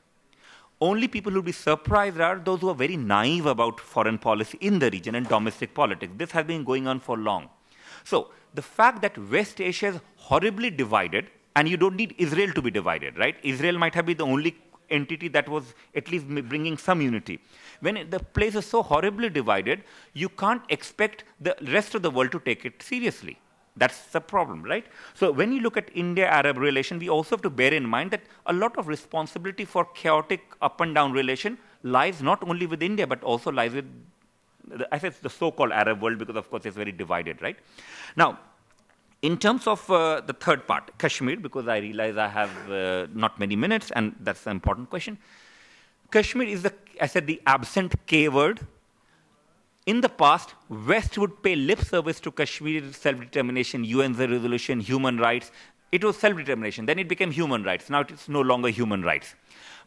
Only people who will be surprised are those who are very naive about foreign policy in the region and domestic politics. This has been going on for long. So the fact that West Asia is horribly divided, and you don't need Israel to be divided, right? Israel might have been the only entity that was at least bringing some unity. When the place is so horribly divided, you can't expect the rest of the world to take it seriously. That's the problem, right? So when you look at India-Arab relation, we also have to bear in mind that a lot of responsibility for chaotic up and down relation lies not only with India, but also lies with, the so-called Arab world, because of course it's very divided, right? Now, in terms of the third part, Kashmir, because I realize I have not many minutes, and that's an important question. Kashmir is, the absent K word. In the past, West would pay lip service to Kashmir self-determination, UN's resolution, human rights. It was self-determination. Then it became human rights. Now it's no longer human rights.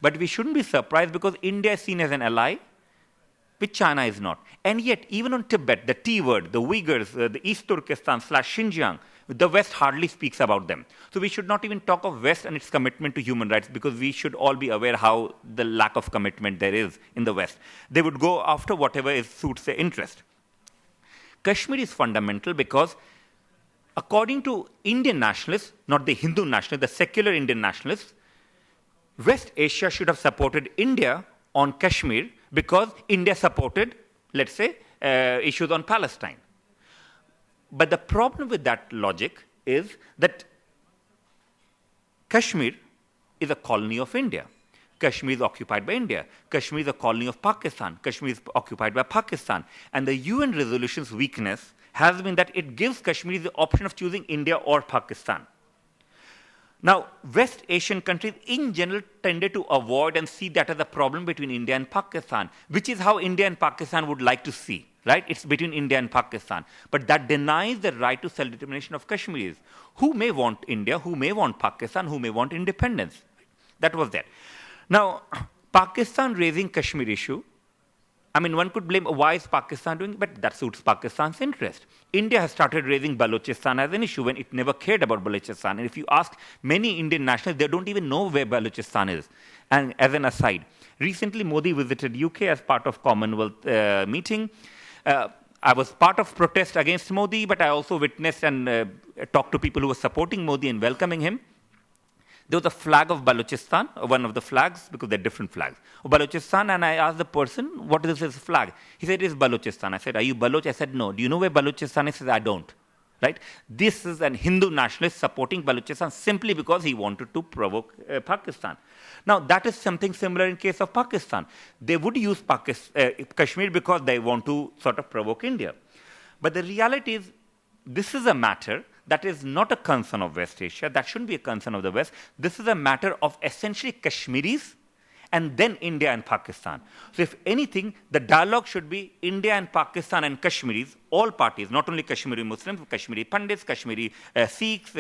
But we shouldn't be surprised because India is seen as an ally, which China is not. And yet, even on Tibet, the T word, the Uyghurs, the East Turkestan/Xinjiang, the West hardly speaks about them. So we should not even talk of West and its commitment to human rights, because we should all be aware how the lack of commitment there is in the West. They would go after whatever suits their interest. Kashmir is fundamental because according to Indian nationalists, not the Hindu nationalists, the secular Indian nationalists, West Asia should have supported India on Kashmir because India supported, let's say, issues on Palestine. But the problem with that logic is that Kashmir is a colony of India. Kashmir is occupied by India. Kashmir is a colony of Pakistan. Kashmir is occupied by Pakistan. And the UN resolution's weakness has been that it gives Kashmir the option of choosing India or Pakistan. Now, West Asian countries in general tended to avoid and see that as a problem between India and Pakistan, which is how India and Pakistan would like to see. Right? It's between India and Pakistan. But that denies the right to self-determination of Kashmiris, who may want India, who may want Pakistan, who may want independence. That was there. Now, Pakistan raising Kashmir issue I mean, one could blame why is Pakistan doing it, but that suits Pakistan's interest. India has started raising Balochistan as an issue when it never cared about Balochistan. And if you ask many Indian nationals, they don't even know where Balochistan is. And as an aside, recently Modi visited UK as part of Commonwealth meeting. I was part of protest against Modi, but I also witnessed and talked to people who were supporting Modi and welcoming him. There was a flag of Balochistan, one of the flags, because they're different flags, of Balochistan, and I asked the person, what is this flag? He said, it is Balochistan. I said, are you Baloch? I said, no. Do you know where Balochistan is? He said, I don't. Right? This is an Hindu nationalist supporting Balochistan simply because he wanted to provoke Pakistan. Now, that is something similar in case of Pakistan. They would use Kashmir because they want to sort of provoke India. But the reality is, this is a matter that is not a concern of West Asia. That shouldn't be a concern of the West. This is a matter of essentially Kashmiris and then India and Pakistan. So if anything, the dialogue should be India and Pakistan and Kashmiris, all parties, not only Kashmiri Muslims, Kashmiri Pandits, Kashmiri Sikhs,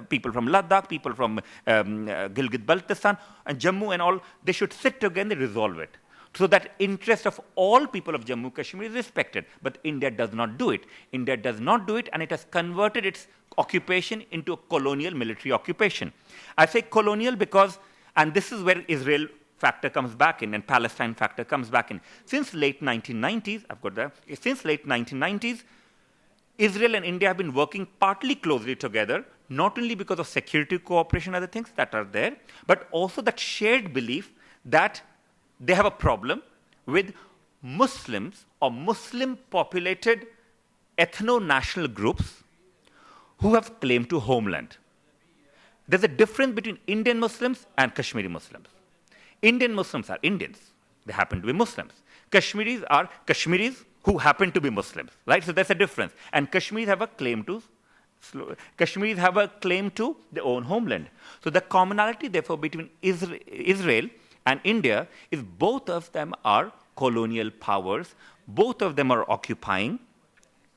people from Ladakh, people from Gilgit-Baltistan, and Jammu and all, they should sit together and resolve it, so that interest of all people of Jammu Kashmir is respected. But India does not do it. India does not do it, and it has converted its occupation into a colonial military occupation. I say colonial because, and this is where Israel factor comes back in and Palestine factor comes back in. Since late 1990s, since late 1990s, Israel and India have been working partly closely together, not only because of security cooperation and other things that are there, but also that shared belief that they have a problem with Muslims or Muslim-populated ethno-national groups who have claim to homeland. There's a difference between Indian Muslims and Kashmiri Muslims. Indian Muslims are Indians. They happen to be Muslims. Kashmiris are Kashmiris who happen to be Muslims, right? So there's a difference. And Kashmiris have a claim to their own homeland. So the commonality, therefore, between Israel and India is both of them are colonial powers, both of them are occupying,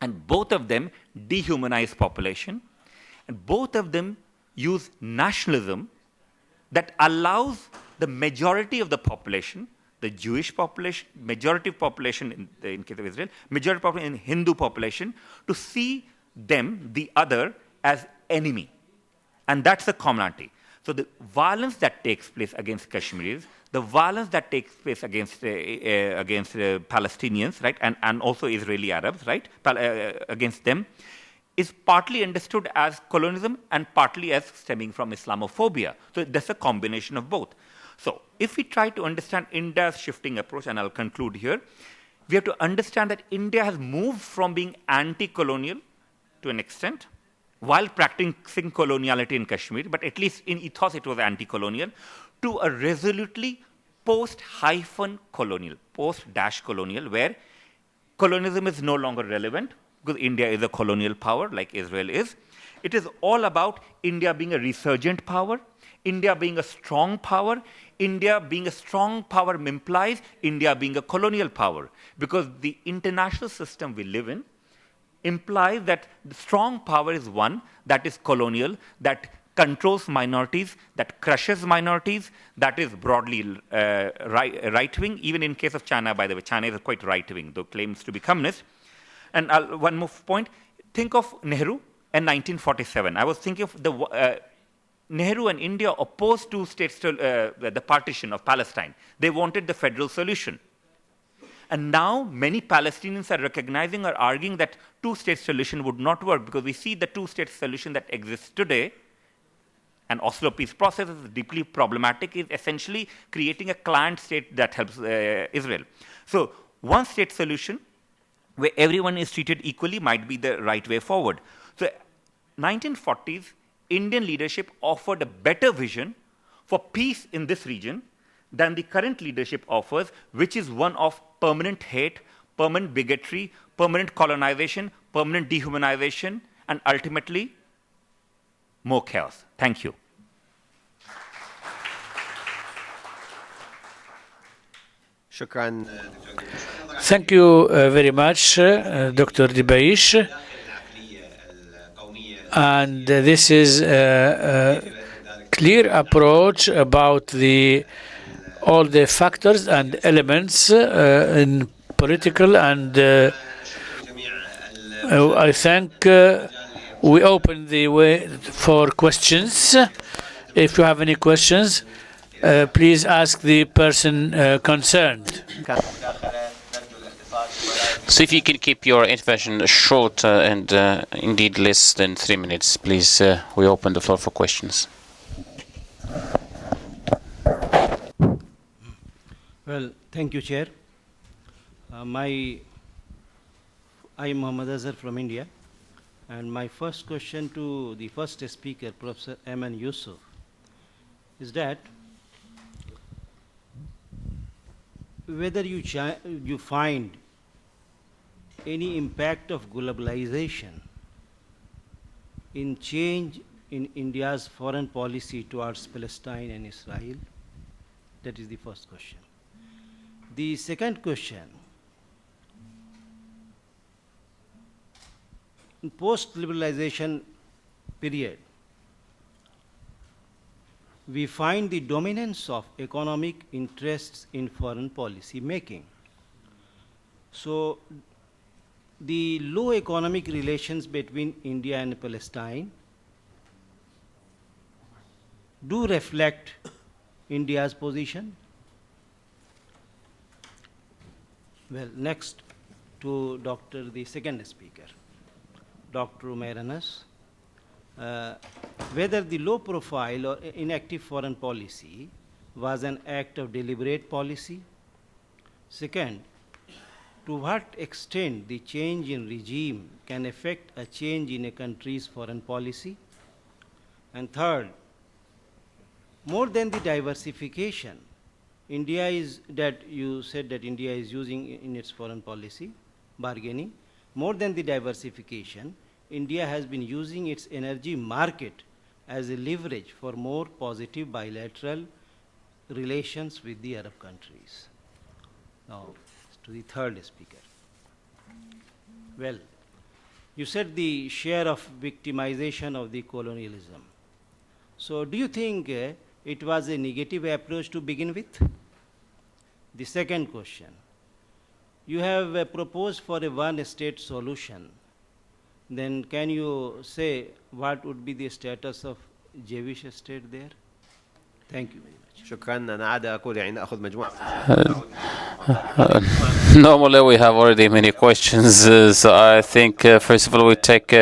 and both of them dehumanize population, and both of them use nationalism that allows the majority of the population, the Jewish population, majority of population in case of Israel, majority of population in Hindu population, to see them, the other, as enemy. And that's the commonality. So the violence that takes place against Kashmiris, the violence that takes place against Palestinians, right, and also Israeli Arabs, right, against them, is partly understood as colonialism and partly as stemming from Islamophobia. So there's a combination of both. So if we try to understand India's shifting approach, and I'll conclude here, we have to understand that India has moved from being anti-colonial to an extent, while practicing coloniality in Kashmir, but at least in ethos it was anti-colonial, to a resolutely post-colonial, post-colonial, where colonialism is no longer relevant, because India is a colonial power like Israel is. It is all about India being a resurgent power, India being a strong power. India being a strong power implies India being a colonial power, because the international system we live in implies that the strong power is one that is colonial, that controls minorities, that crushes minorities, that is broadly right-wing. Even in case of China, by the way, China is quite right-wing, though claims to be communist. And one more point, think of Nehru in 1947. I was thinking of the Nehru and India opposed two states to the partition of Palestine. They wanted the federal solution. And now many Palestinians are recognizing or arguing that two-state solution would not work, because we see the two-state solution that exists today, and Oslo peace process is deeply problematic, is essentially creating a client state that helps Israel. So one-state solution where everyone is treated equally might be the right way forward. So 1940s, Indian leadership offered a better vision for peace in this region than the current leadership offers, which is one of permanent hate, permanent bigotry, permanent colonization, permanent dehumanization, and ultimately more chaos. Thank you. شكرا. Thank you very much, Dr. Dibyesh. And this is a clear approach about all the factors and elements in political, and I think we open the way for questions. If you have any questions, please ask the person concerned. So if you can keep your intervention short and indeed less than 3 minutes, please, we open the floor for questions. Well, thank you, Chair. I am Muhammad Azhar from India, and my first question to the first speaker, Professor Ayman Yousef, is that whether you find any impact of globalization in change in India's foreign policy towards Palestine and Israel? That is the first question. The second question, in post-liberalization period, we find the dominance of economic interests in foreign policy making. So the low economic relations between India and Palestine do reflect India's position. Well, next to the second speaker, Dr. Omair Anas, whether the low profile or inactive foreign policy was an act of deliberate policy. Second, to what extent the change in regime can affect a change in a country's foreign policy. And third, more than the diversification, you said that India is using in its foreign policy, bargaining, more than the diversification, India has been using its energy market as a leverage for more positive bilateral relations with the Arab countries. Now, to the third speaker. Well, you said the share of victimization of the colonialism. So do you think it was a negative approach to begin with? The second question, you have proposed for a one-state solution. Then can you say what would be the status of Jewish state there? Thank you very much. شكرا. أنا عادة أقول يعني نأخذ مجموعة. Normally we have already many questions, so I think first of all we take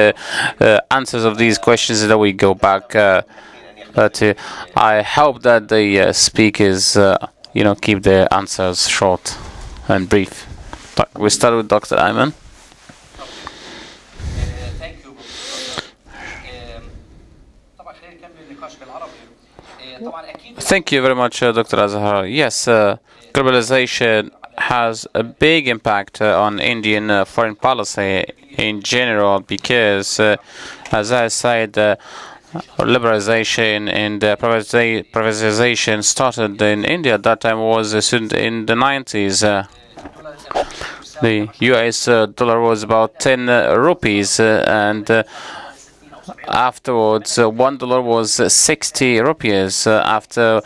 answers of these questions and then we go back to. I hope that the speakers, keep their answers short and brief. We start with Dr. Ayman. Thank you very much, Dr. Azhar. Yes, globalization has a big impact on Indian foreign policy in general because, as I said, liberalization and privatization started in India. At that time was in the 90s. The US dollar was about 10 rupees and afterwards, $1 was 60 rupees after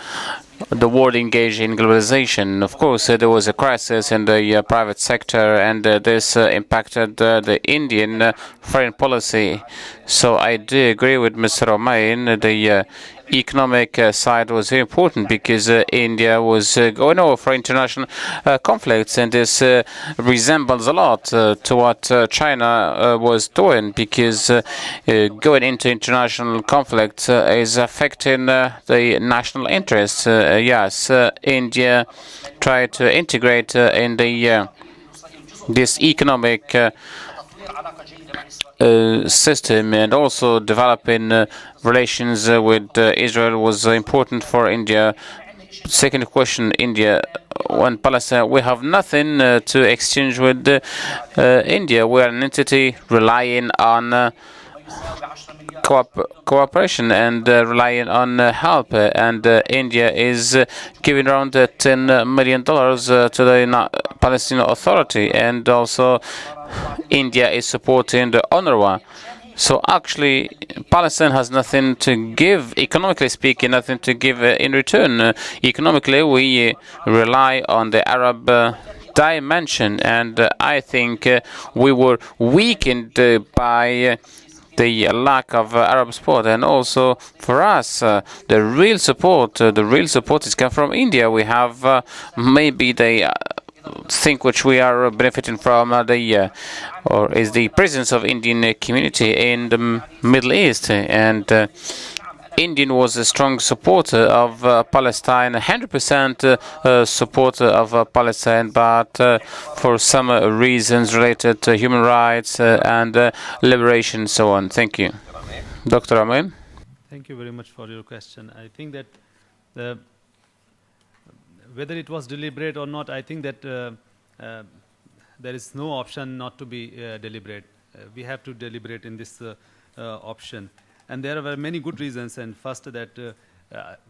the world engaged in globalization. Of course, there was a crisis in the private sector, and this impacted the Indian foreign policy. So I do agree with Mr. Omair. The economic side was very important because India was going over for international conflicts, and this resembles a lot to what China was doing because going into international conflict is affecting the national interests. Yes, India tried to integrate in the this economic system, and also developing relations with Israel was important for India. Second question, India and Palestine, we have nothing to exchange with India. We are an entity relying on cooperation and relying on help, and India is giving around $10 million to the Palestinian Authority, and also India is supporting the UNRWA. So actually, Palestine has nothing to give, economically speaking, nothing to give in return. Economically, we rely on the Arab dimension, and I think we were weakened by the lack of Arab support. And also for us, the real support is come from India. We have maybe the thing which we are benefiting from is the presence of Indian community in the Middle East, and Indian was a strong supporter of Palestine, 100% supporter of Palestine, but for some reasons related to human rights and liberation and so on. Thank you. Dr. Amin? Thank you very much for your question. I think that whether it was deliberate or not, I think that there is no option not to be deliberate. We have to deliberate in this option. And there were many good reasons. And first, that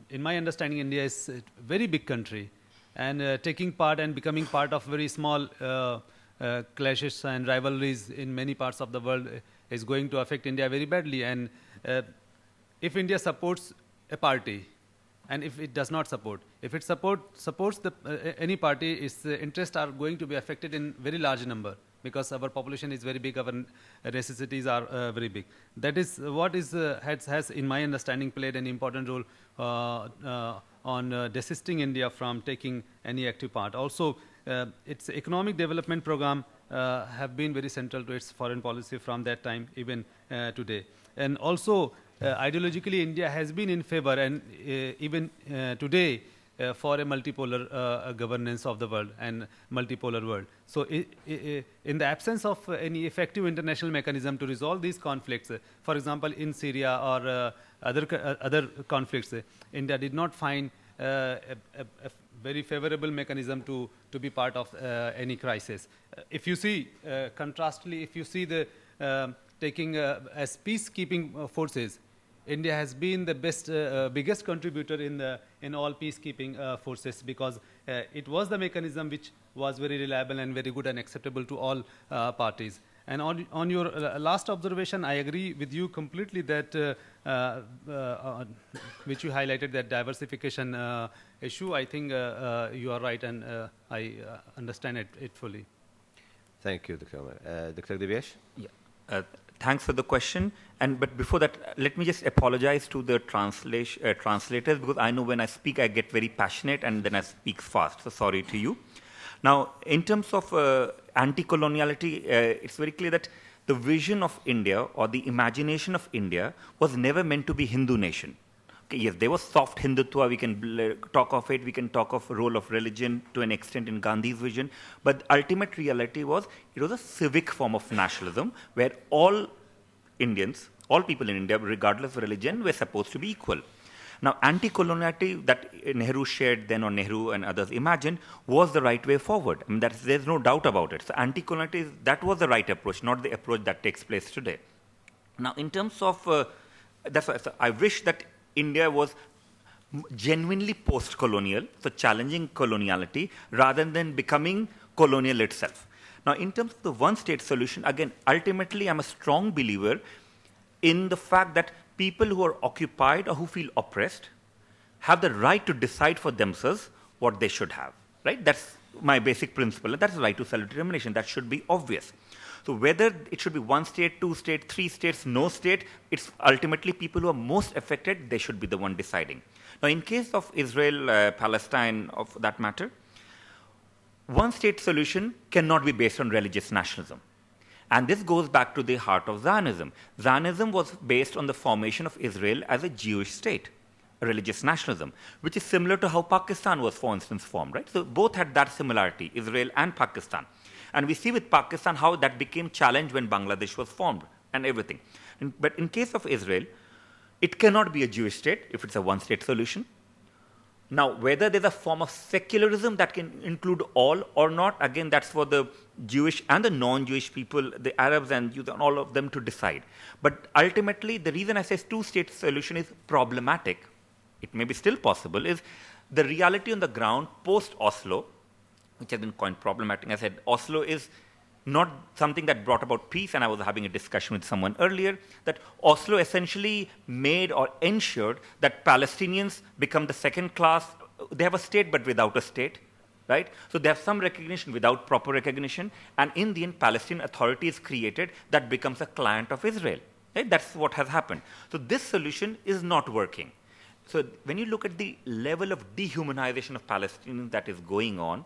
in my understanding, India is a very big country, and taking part and becoming part of very small clashes and rivalries in many parts of the world is going to affect India very badly. And if India supports a party, and if it does not support, if it supports any party, its interests are going to be affected in very large number, because our population is very big, our necessities are very big. That is what has, in my understanding, played an important role on desisting India from taking any active part. Also, its economic development program have been very central to its foreign policy from that time, even today. And also, ideologically, India has been in favor, and even today, for a multipolar governance of the world and multipolar world. So in the absence of any effective international mechanism to resolve these conflicts, for example, in Syria or other conflicts, India did not find a very favorable mechanism to be part of any crisis. If you see, contrastly, if you see the taking as peacekeeping forces, India has been the biggest contributor in all peacekeeping forces, because it was the mechanism which was very reliable and very good and acceptable to all parties. And on your last observation, I agree with you completely that which you highlighted, that diversification issue. I think you are right, and I understand it fully. Thank you, Dr. Omair. Dr. Dibyesh? Yeah. Thanks for the question. But before that, let me just apologize to the translators, because I know when I speak, I get very passionate and then I speak fast. So sorry to you. Now, in terms of anti-coloniality, it's very clear that the vision of India or the imagination of India was never meant to be Hindu nation. Okay, yes, there was soft Hindutva, we can talk of it, we can talk of role of religion to an extent in Gandhi's vision, but the ultimate reality was, it was a civic form of nationalism where all Indians, all people in India, regardless of religion, were supposed to be equal. Now, anti-coloniality that Nehru shared then, or Nehru and others imagined, was the right way forward. I mean, there's no doubt about it. So anti-coloniality, that was the right approach, not the approach that takes place today. Now, in terms of, that's why I wish that India was genuinely post-colonial, so challenging coloniality, rather than becoming colonial itself. Now, in terms of the one-state solution, again, ultimately, I'm a strong believer in the fact that people who are occupied or who feel oppressed have the right to decide for themselves what they should have, right? That's my basic principle, and that's the right to self-determination. That should be obvious. So whether it should be one state, two states, three states, no state, it's ultimately people who are most affected, they should be the one deciding. Now, in case of Israel, Palestine, of that matter, one state solution cannot be based on religious nationalism. And this goes back to the heart of Zionism. Zionism was based on the formation of Israel as a Jewish state, a religious nationalism, which is similar to how Pakistan was, for instance, formed, right? So both had that similarity, Israel and Pakistan. And we see with Pakistan how that became challenged when Bangladesh was formed and everything. But in case of Israel, it cannot be a Jewish state if it's a one-state solution. Now, whether there's a form of secularism that can include all or not, again, that's for the Jewish and the non-Jewish people, the Arabs and Jews, and all of them to decide. But ultimately, the reason I say two-state solution is problematic, it may be still possible, is the reality on the ground post-Oslo, which has been quite problematic. I said Oslo is not something that brought about peace, and I was having a discussion with someone earlier, that Oslo essentially made or ensured that Palestinians become the second class, they have a state but without a state, right? So there's some recognition without proper recognition, and in the end, Palestinian Authority is created that becomes a client of Israel. Right? That's what has happened. So this solution is not working. So when you look at the level of dehumanization of Palestinians that is going on,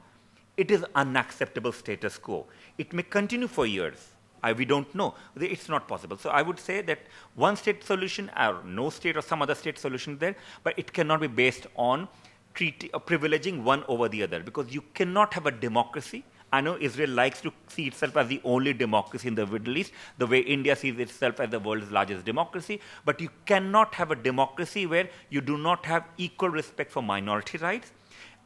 it is unacceptable status quo. It may continue for years. We don't know. It's not possible. So I would say that one state solution or no state or some other state solution there, but it cannot be based on privileging one over the other, because you cannot have a democracy. I know Israel likes to see itself as the only democracy in the Middle East, the way India sees itself as the world's largest democracy, but you cannot have a democracy where you do not have equal respect for minority rights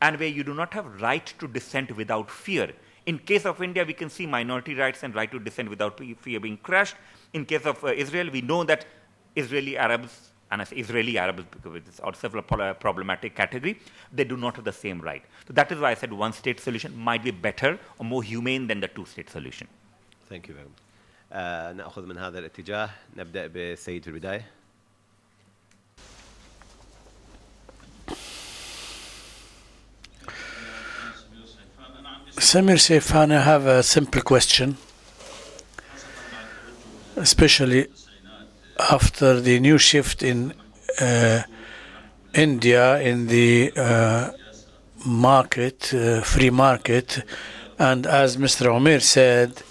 and where you do not have right to dissent without fear. In case of India, we can see minority rights and right to dissent without fear being crushed. In case of Israel, we know that Israeli Arabs, and I say Israeli Arabs because it's also a problematic category, they do not have the same right. So that is why I said one state solution might be better or more humane than the two-state solution. Thank you very much. نأخذ من هذا الاتجاه. نبدأ بسيد في البداية. Samir Seifan, I have a simple question, especially after the new shift in India in the market, free market, and as Mr. Omair said,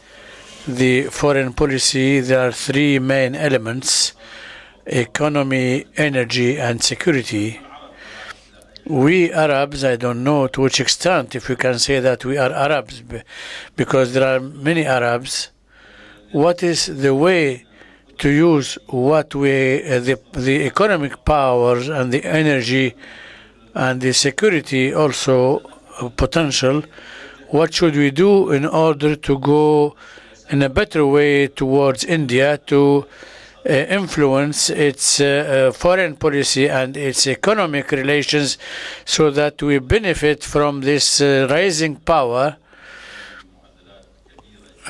the foreign policy, there are three main elements: economy, energy, and security. We Arabs, I don't know to which extent, if we can say that we are Arabs, because there are many Arabs. What is the way to use what we, the economic powers and the energy and the security also potential? What should we do in order to go in a better way towards India to influence its foreign policy and its economic relations so that we benefit from this rising power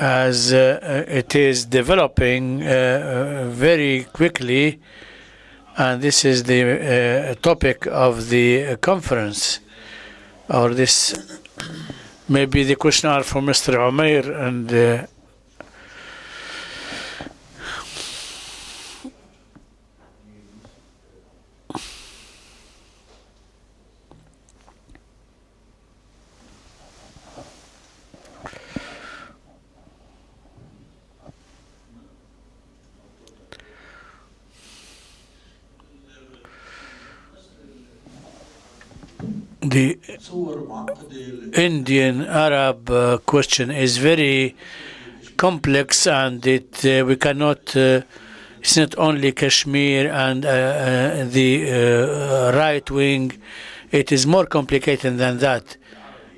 as it is developing very quickly, and this is the topic of the conference, or this maybe the question are for Mr. Omair and the Indian-Arab question is very complex, and we cannot. It's not only Kashmir and the right wing. It is more complicated than that.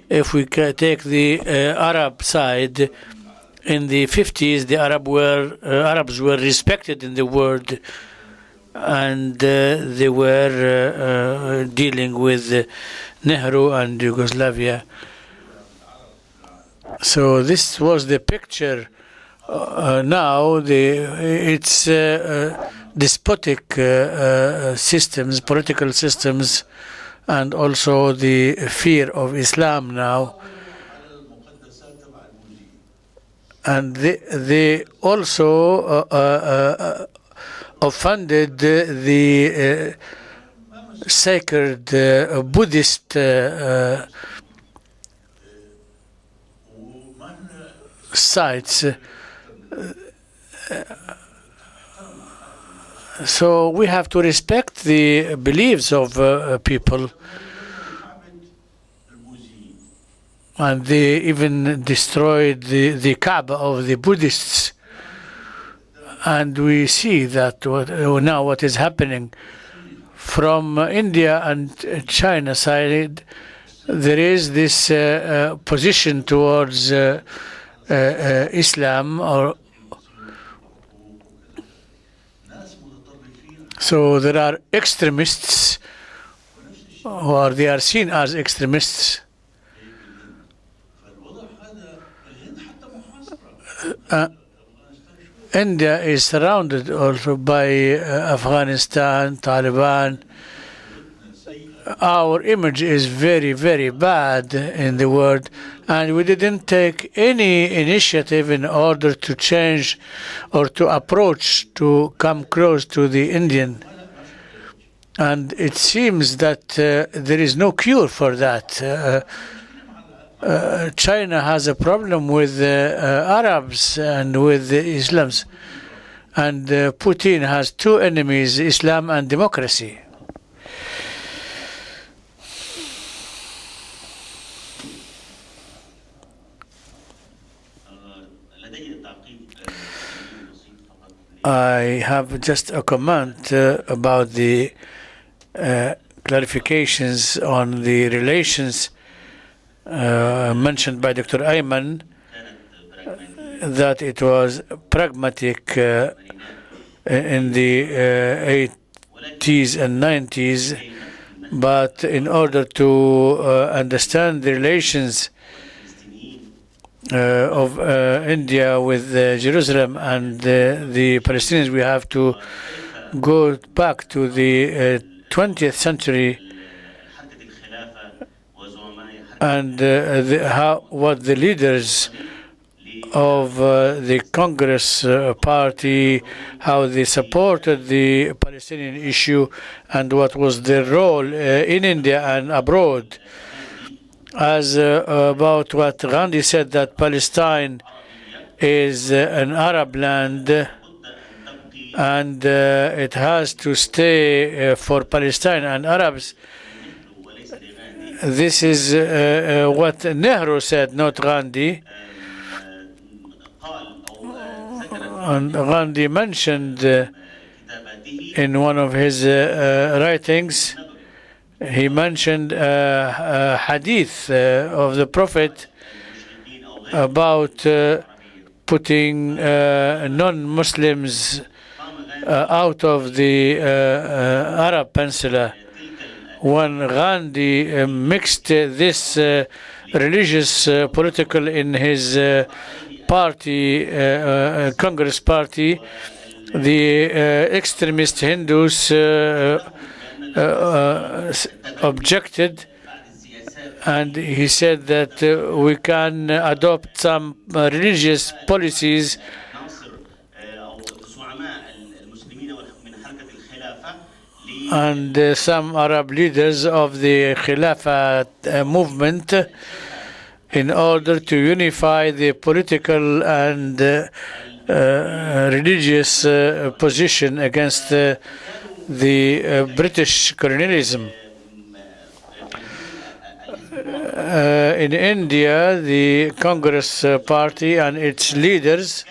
If we take the Arab side, in the 50s, the Arabs were respected in the world, and they were dealing with Nehru and Yugoslavia. So this was the picture. Now it's despotic systems, political systems, and also the fear of Islam now. And they also offended the sacred Buddhist sites. So we have to respect the beliefs of people. And they even destroyed the Kaaba of the Buddhists. And we see that now what is happening from India and China side, there is this position towards Islam, so there are extremists, or they are seen as extremists. India is surrounded also by Afghanistan, Taliban, our image is very, very bad in the world, and we didn't take any initiative in order to change or to approach to come close to the Indian. And it seems that there is no cure for that. China has a problem with Arabs and with the Islams. And Putin has two enemies, Islam and democracy. I have just a comment about the clarifications on the relations mentioned by Dr. Ayman, that it was pragmatic in the 80s and 90s, but in order to understand the relations of India with Jerusalem and the Palestinians, we have to go back to the 20th century and what the leaders of the Congress party, how they supported the Palestinian issue, and what was their role in India and abroad. As about what Gandhi said, that Palestine is an Arab land and it has to stay for Palestine and Arabs. This is what Nehru said, not Gandhi. And Gandhi mentioned in one of his writings, he mentioned a hadith of the Prophet about putting non-Muslims out of the Arab Peninsula. When Gandhi mixed this religious political in his party, Congress party, the extremist Hindus objected, and he said that we can adopt some religious policies and some Arab leaders of the Khilafat movement in order to unify the political and religious position against the British colonialism. In India, the Congress party and its leaders,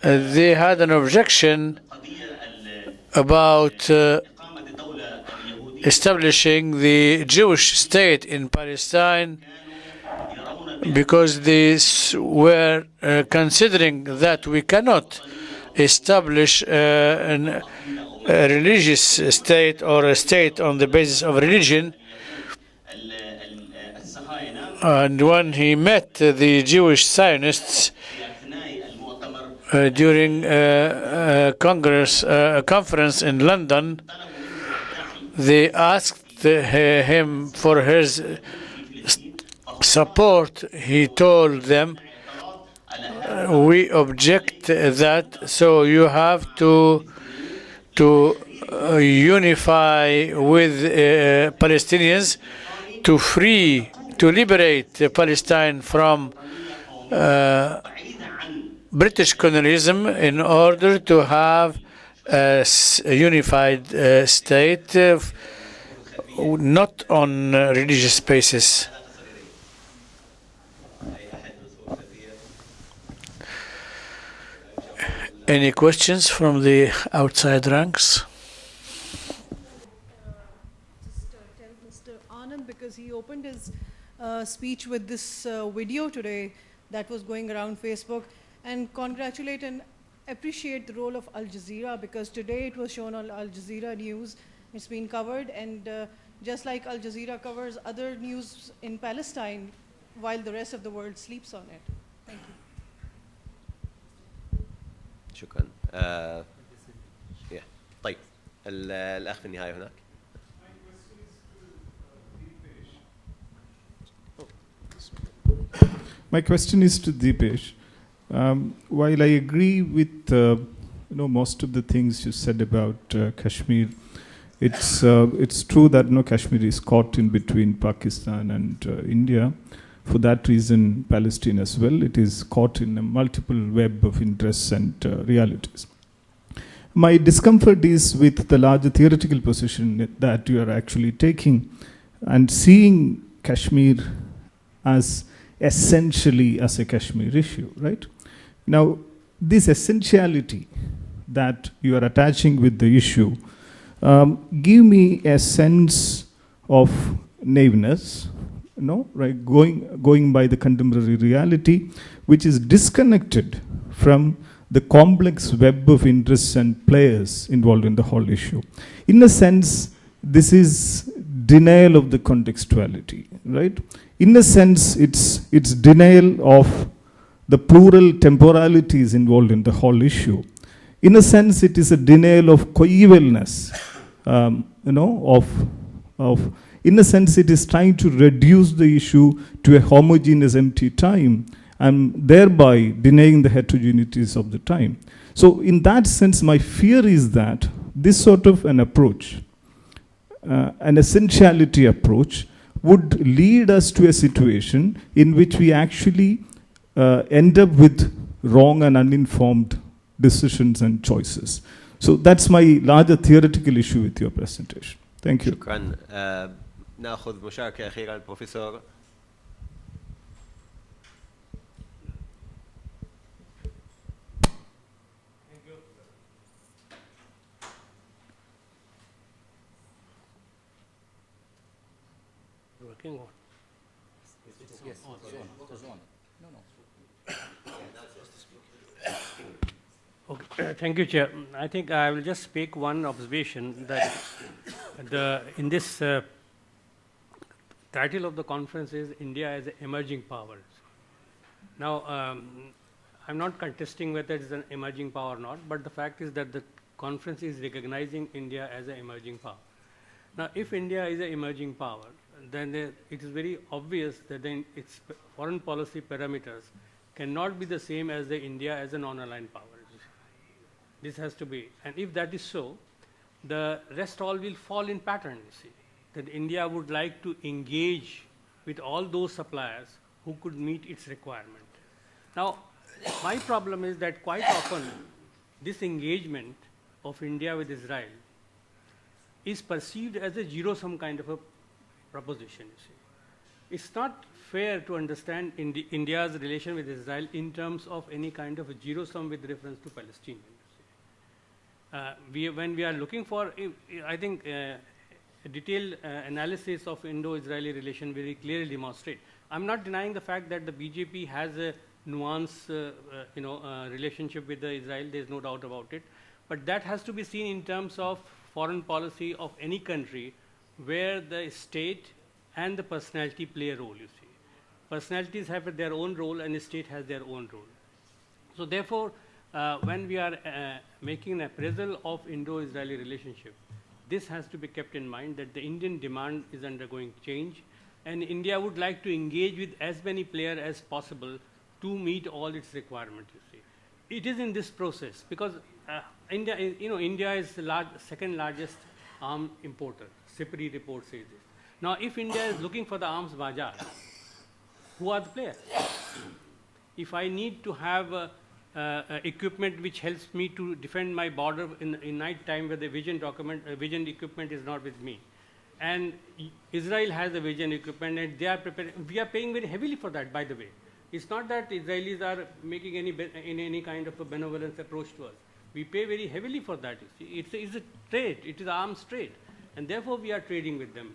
they had an objection about establishing the Jewish state in Palestine, because they were considering that we cannot establish a religious state or a state on the basis of religion. And when he met the Jewish Zionists during a conference in London, they asked him for his support. He told them, we object that, so you have to unify with Palestinians to liberate Palestine from British colonialism in order to have a unified state, not on religious basis. Any questions from the outside ranks? Just tell Mr. Anand, because he opened his speech with this video today that was going around Facebook, and congratulate and appreciate the role of Al Jazeera, because today it was shown on Al Jazeera News. It's been covered, and just like Al Jazeera covers other news in Palestine, while the rest of the world sleeps on it. Thank you. شكرا. طيب الأخ في النهاية هناك. My question is to Dibyesh. While I agree with most of the things you said about Kashmir, it's true that Kashmir is caught in between Pakistan and India. For that reason, Palestine as well, it is caught in a multiple web of interests and realities. My discomfort is with the larger theoretical position that you are actually taking and seeing Kashmir as essentially as a Kashmir issue, right? Now, this essentiality that you are attaching with the issue, give me a sense of naiveness, right? Going by the contemporary reality, which is disconnected from the complex web of interests and players involved in the whole issue. In a sense, this is denial of the contextuality, right? In a sense, it's denial of the plural temporalities involved in the whole issue. In a sense, it is a denial of coevalness, in a sense, it is trying to reduce the issue to a homogeneous empty time and thereby denying the heterogeneities of the time. So in that sense, my fear is that this sort of an approach, an essentiality approach, would lead us to a situation in which we actually end up with wrong and uninformed decisions and choices. So that's my larger theoretical issue with your presentation. Thank you. شكرا. ناخذ مشاركة أخيرة البروفيسور. Working on. Yes. Okay. Thank you, Chair. I think I will just make one observation that in this title of the conference is India as an Emerging Powers. Now, I'm not contesting whether it is an emerging power or not, but the fact is that the conference is recognizing India as an emerging power. Now, if India is an emerging power, then it is very obvious that then its foreign policy parameters cannot be the same as the India as a non-aligned power. This has to be, and if that is so, the rest all will fall in pattern, you see. That India would like to engage with all those suppliers who could meet its requirement. Now, my problem is that quite often this engagement of India with Israel is perceived as a zero-sum kind of a proposition, you see. It's not fair to understand India's relation with Israel in terms of any kind of a zero-sum with reference to Palestinians. When we are looking for, I think, a detailed analysis of Indo-Israeli relation very clearly demonstrate. I'm not denying the fact that the BJP has a nuanced, relationship with Israel. There's no doubt about it. But that has to be seen in terms of foreign policy of any country where the state and the personality play a role, you see. Personalities have their own role and the state has their own role. So therefore, when we are making an appraisal of Indo-Israeli relationship, this has to be kept in mind that the Indian demand is undergoing change and India would like to engage with as many players as possible to meet all its requirements, you see. It is in this process because India is the second largest arms importer. SESRI report says this. Now, if India is looking for the arms bazaar, who are the players? If I need to have equipment which helps me to defend my border in night time where the vision equipment is not with me. And Israel has the vision equipment and they are preparing. We are paying very heavily for that, by the way. It's not that Israelis are making any kind of a benevolence approach to us. We pay very heavily for that. You see. It's a trade. It is arms trade. And therefore we are trading with them.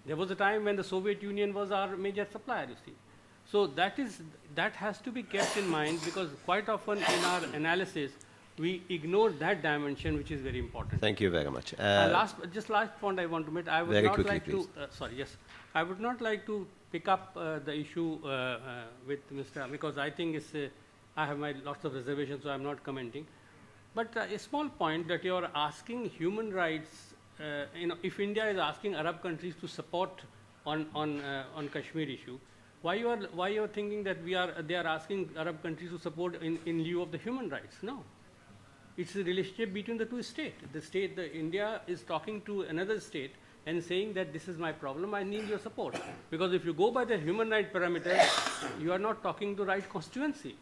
There was a time when the Soviet Union was our major supplier, you see. So that has to be kept in mind because quite often in our analysis, we ignore that dimension, which is very important. Thank you very much. Last point I want to make. I would very not quickly, like please. I would not like to pick up the issue with Mr. because I think I have my lots of reservations, so I'm not commenting. But a small point that you are asking human rights. If India is asking Arab countries to support on Kashmir issue, why you are thinking that they are asking Arab countries to support in lieu of the human rights? No. It's a relationship between the two states. India is talking to another state and saying that this is my problem, I need your support. Because if you go by the human right parameters, you are not talking the right constituency.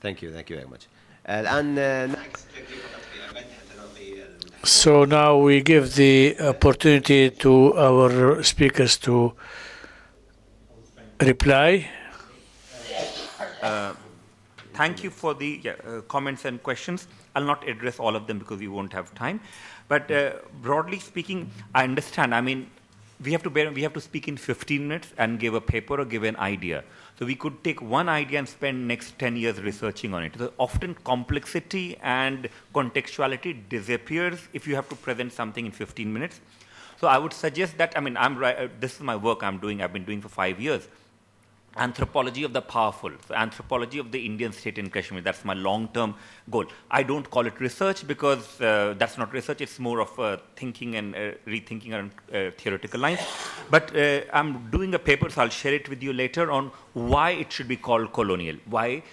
Thank you very much. الآن So now we give the opportunity to our speakers to reply. Thank you for the comments and questions. I'll not address all of them because we won't have time. But broadly speaking, I understand. I mean, we have to speak in 15 minutes and give a paper or give an idea. So we could take one idea and spend next 10 years researching on it. So often complexity and contextuality disappears if you have to present something in 15 minutes. So I would suggest that, I mean, this is my work I've been doing for 5 years. Anthropology of the powerful, so anthropology of the Indian state in Kashmir. That's my long-term goal. I don't call it research because that's not research. It's more of thinking and rethinking around theoretical lines. But I'm doing a paper, so I'll share it with you later on why it should be called colonial. Why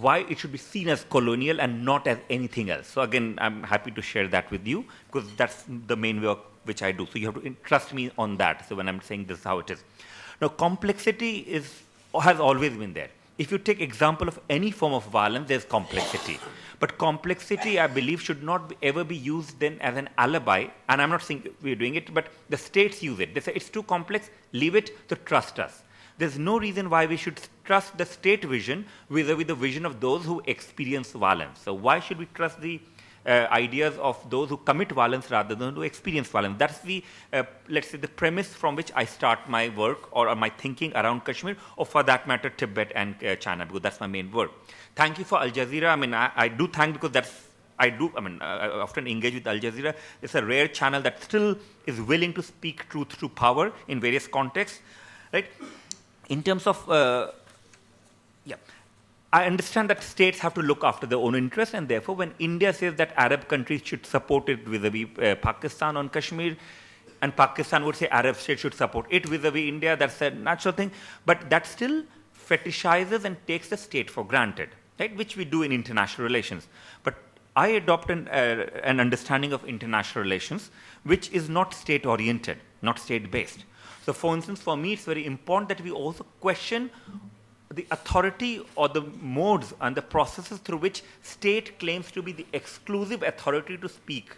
it should be seen as colonial and not as anything else. So again, I'm happy to share that with you because that's the main work which I do. So you have to trust me on that. So when I'm saying this is how it is. Now, complexity has always been there. If you take example of any form of violence, there's complexity. But complexity, I believe, should not ever be used then as an alibi. And I'm not saying we're doing it, but the states use it. They say it's too complex, leave it, so trust us. There's no reason why we should trust the state vision vis-a-vis the vision of those who experience violence. So why should we trust the ideas of those who commit violence rather than who experience violence? That's the, let's say, the premise from which I start my work or my thinking around Kashmir, or for that matter, Tibet and China, because that's my main work. Thank you for Al Jazeera. I mean, I do thank because I often engage with Al Jazeera. It's a rare channel that still is willing to speak truth to power in various contexts, right? In terms of, I understand that states have to look after their own interests, and therefore when India says that Arab countries should support it vis-a-vis Pakistan on Kashmir, and Pakistan would say Arab states should support it vis-a-vis India, that's a natural thing, but that still fetishizes and takes the state for granted, right? Which we do in international relations. But I adopt an understanding of international relations which is not state-oriented, not state-based. So for instance, for me, it's very important that we also question the authority or the modes and the processes through which state claims to be the exclusive authority to speak.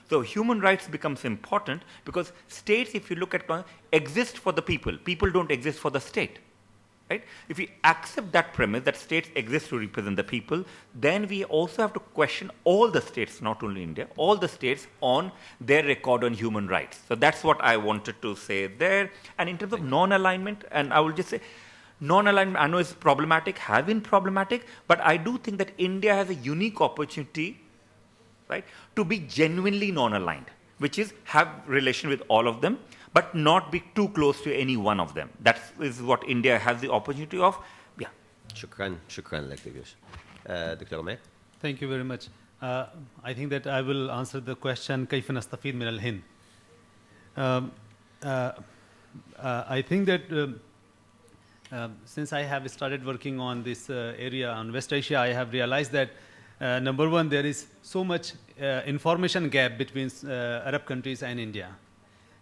So human rights becomes important because states, if you look at, exist for the people. People don't exist for the state. Right? If we accept that premise that states exist to represent the people, then we also have to question all the states, not only India, all the states on their record on human rights. So that's what I wanted to say there. And in terms of non-alignment, and I will just say, non-alignment, I know is problematic, have been problematic, but I do think that India has a unique opportunity, right, to be genuinely non-aligned, which is have relation with all of them, but not be too close to any one of them. That is what India has the opportunity of. Yeah. شكرا لك دبيش. دكتور أمير. Thank you very much. I think that I will answer the question كيف نستفيد من الهند. I think that since I have started working on this area on West Asia, I have realized that number one, there is so much information gap between Arab countries and India.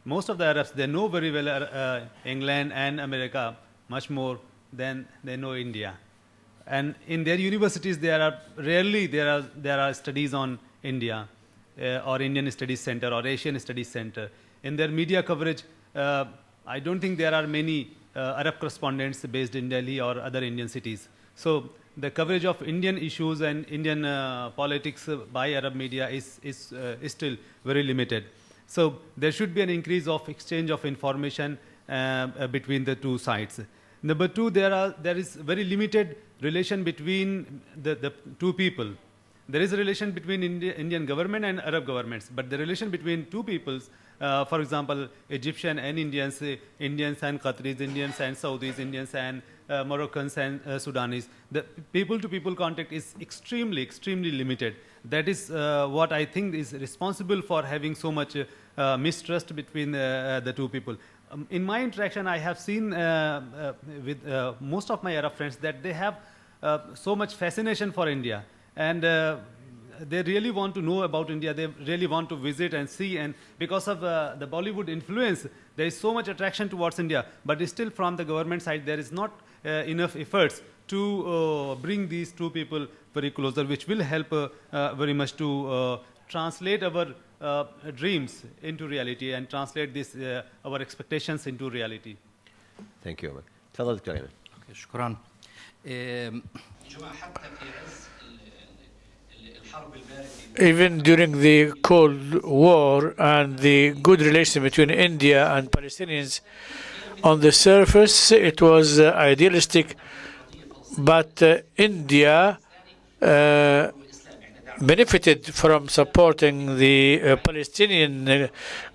Most of the Arabs, they know very well England and America much more than they know India. And in their universities, there are studies on India or Indian Studies Center or Asian Studies Center. In their media coverage, I don't think there are many Arab correspondents based in Delhi or other Indian cities. So the coverage of Indian issues and Indian politics by Arab media is still very limited. So there should be an increase of exchange of information between the two sides. Number two, there is very limited relation between the two people. There is a relation between Indian government and Arab governments, but the relation between two peoples, for example, Egyptian and Indians, Indians and Qataris, Indians and Saudis, Indians and Moroccans and Sudanese, the people-to-people contact is extremely limited. That is what I think is responsible for having so much mistrust between the two people. in my interaction, I have seen with most of my Arab friends that they have so much fascination for India, and they really want to know about India. They really want to visit and see, and because of the Bollywood influence, there is so much attraction towards India. But still, from the government side, there is not enough efforts to bring these two people very closer, which will help very much to translate our dreams into reality and translate this our expectations into reality. Thank you. تفضل دكتور أيمن. شكرا. Even during the Cold War and the good relation between India and Palestinians, on the surface it was idealistic, but India benefited from supporting the Palestinian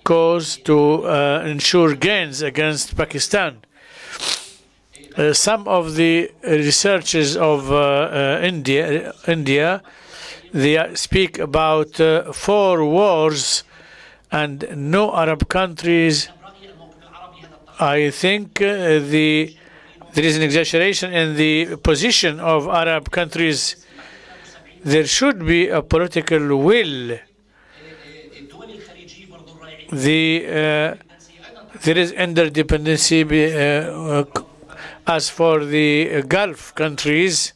cause to ensure gains against Pakistan. Some of the researchers of India, they speak about 4 wars and no Arab countries. I think there is an exaggeration in the position of Arab countries. There should be a political will. There is interdependency. As for the Gulf countries,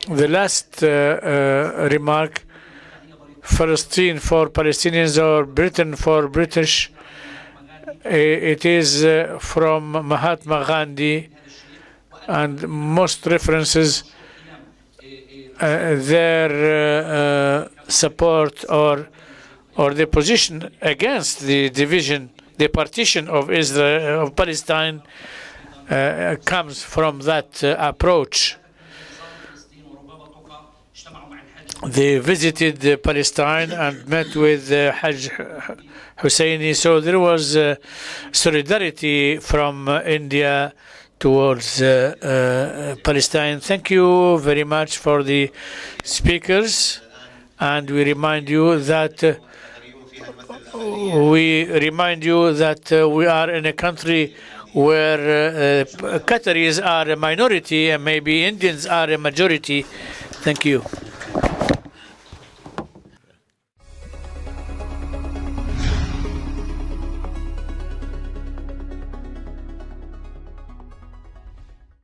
the last remark, Palestine for Palestinians or Britain for British, it is from Mahatma Gandhi, and most references their support or their position against the division, the partition of Israel, of Palestine, comes from that approach. They visited Palestine and met with Hajj Husseini, so there was solidarity from India towards Palestine. Thank you very much for the speakers, and we remind you that we are in a country where Qataris are a minority and maybe Indians are a majority. Thank you.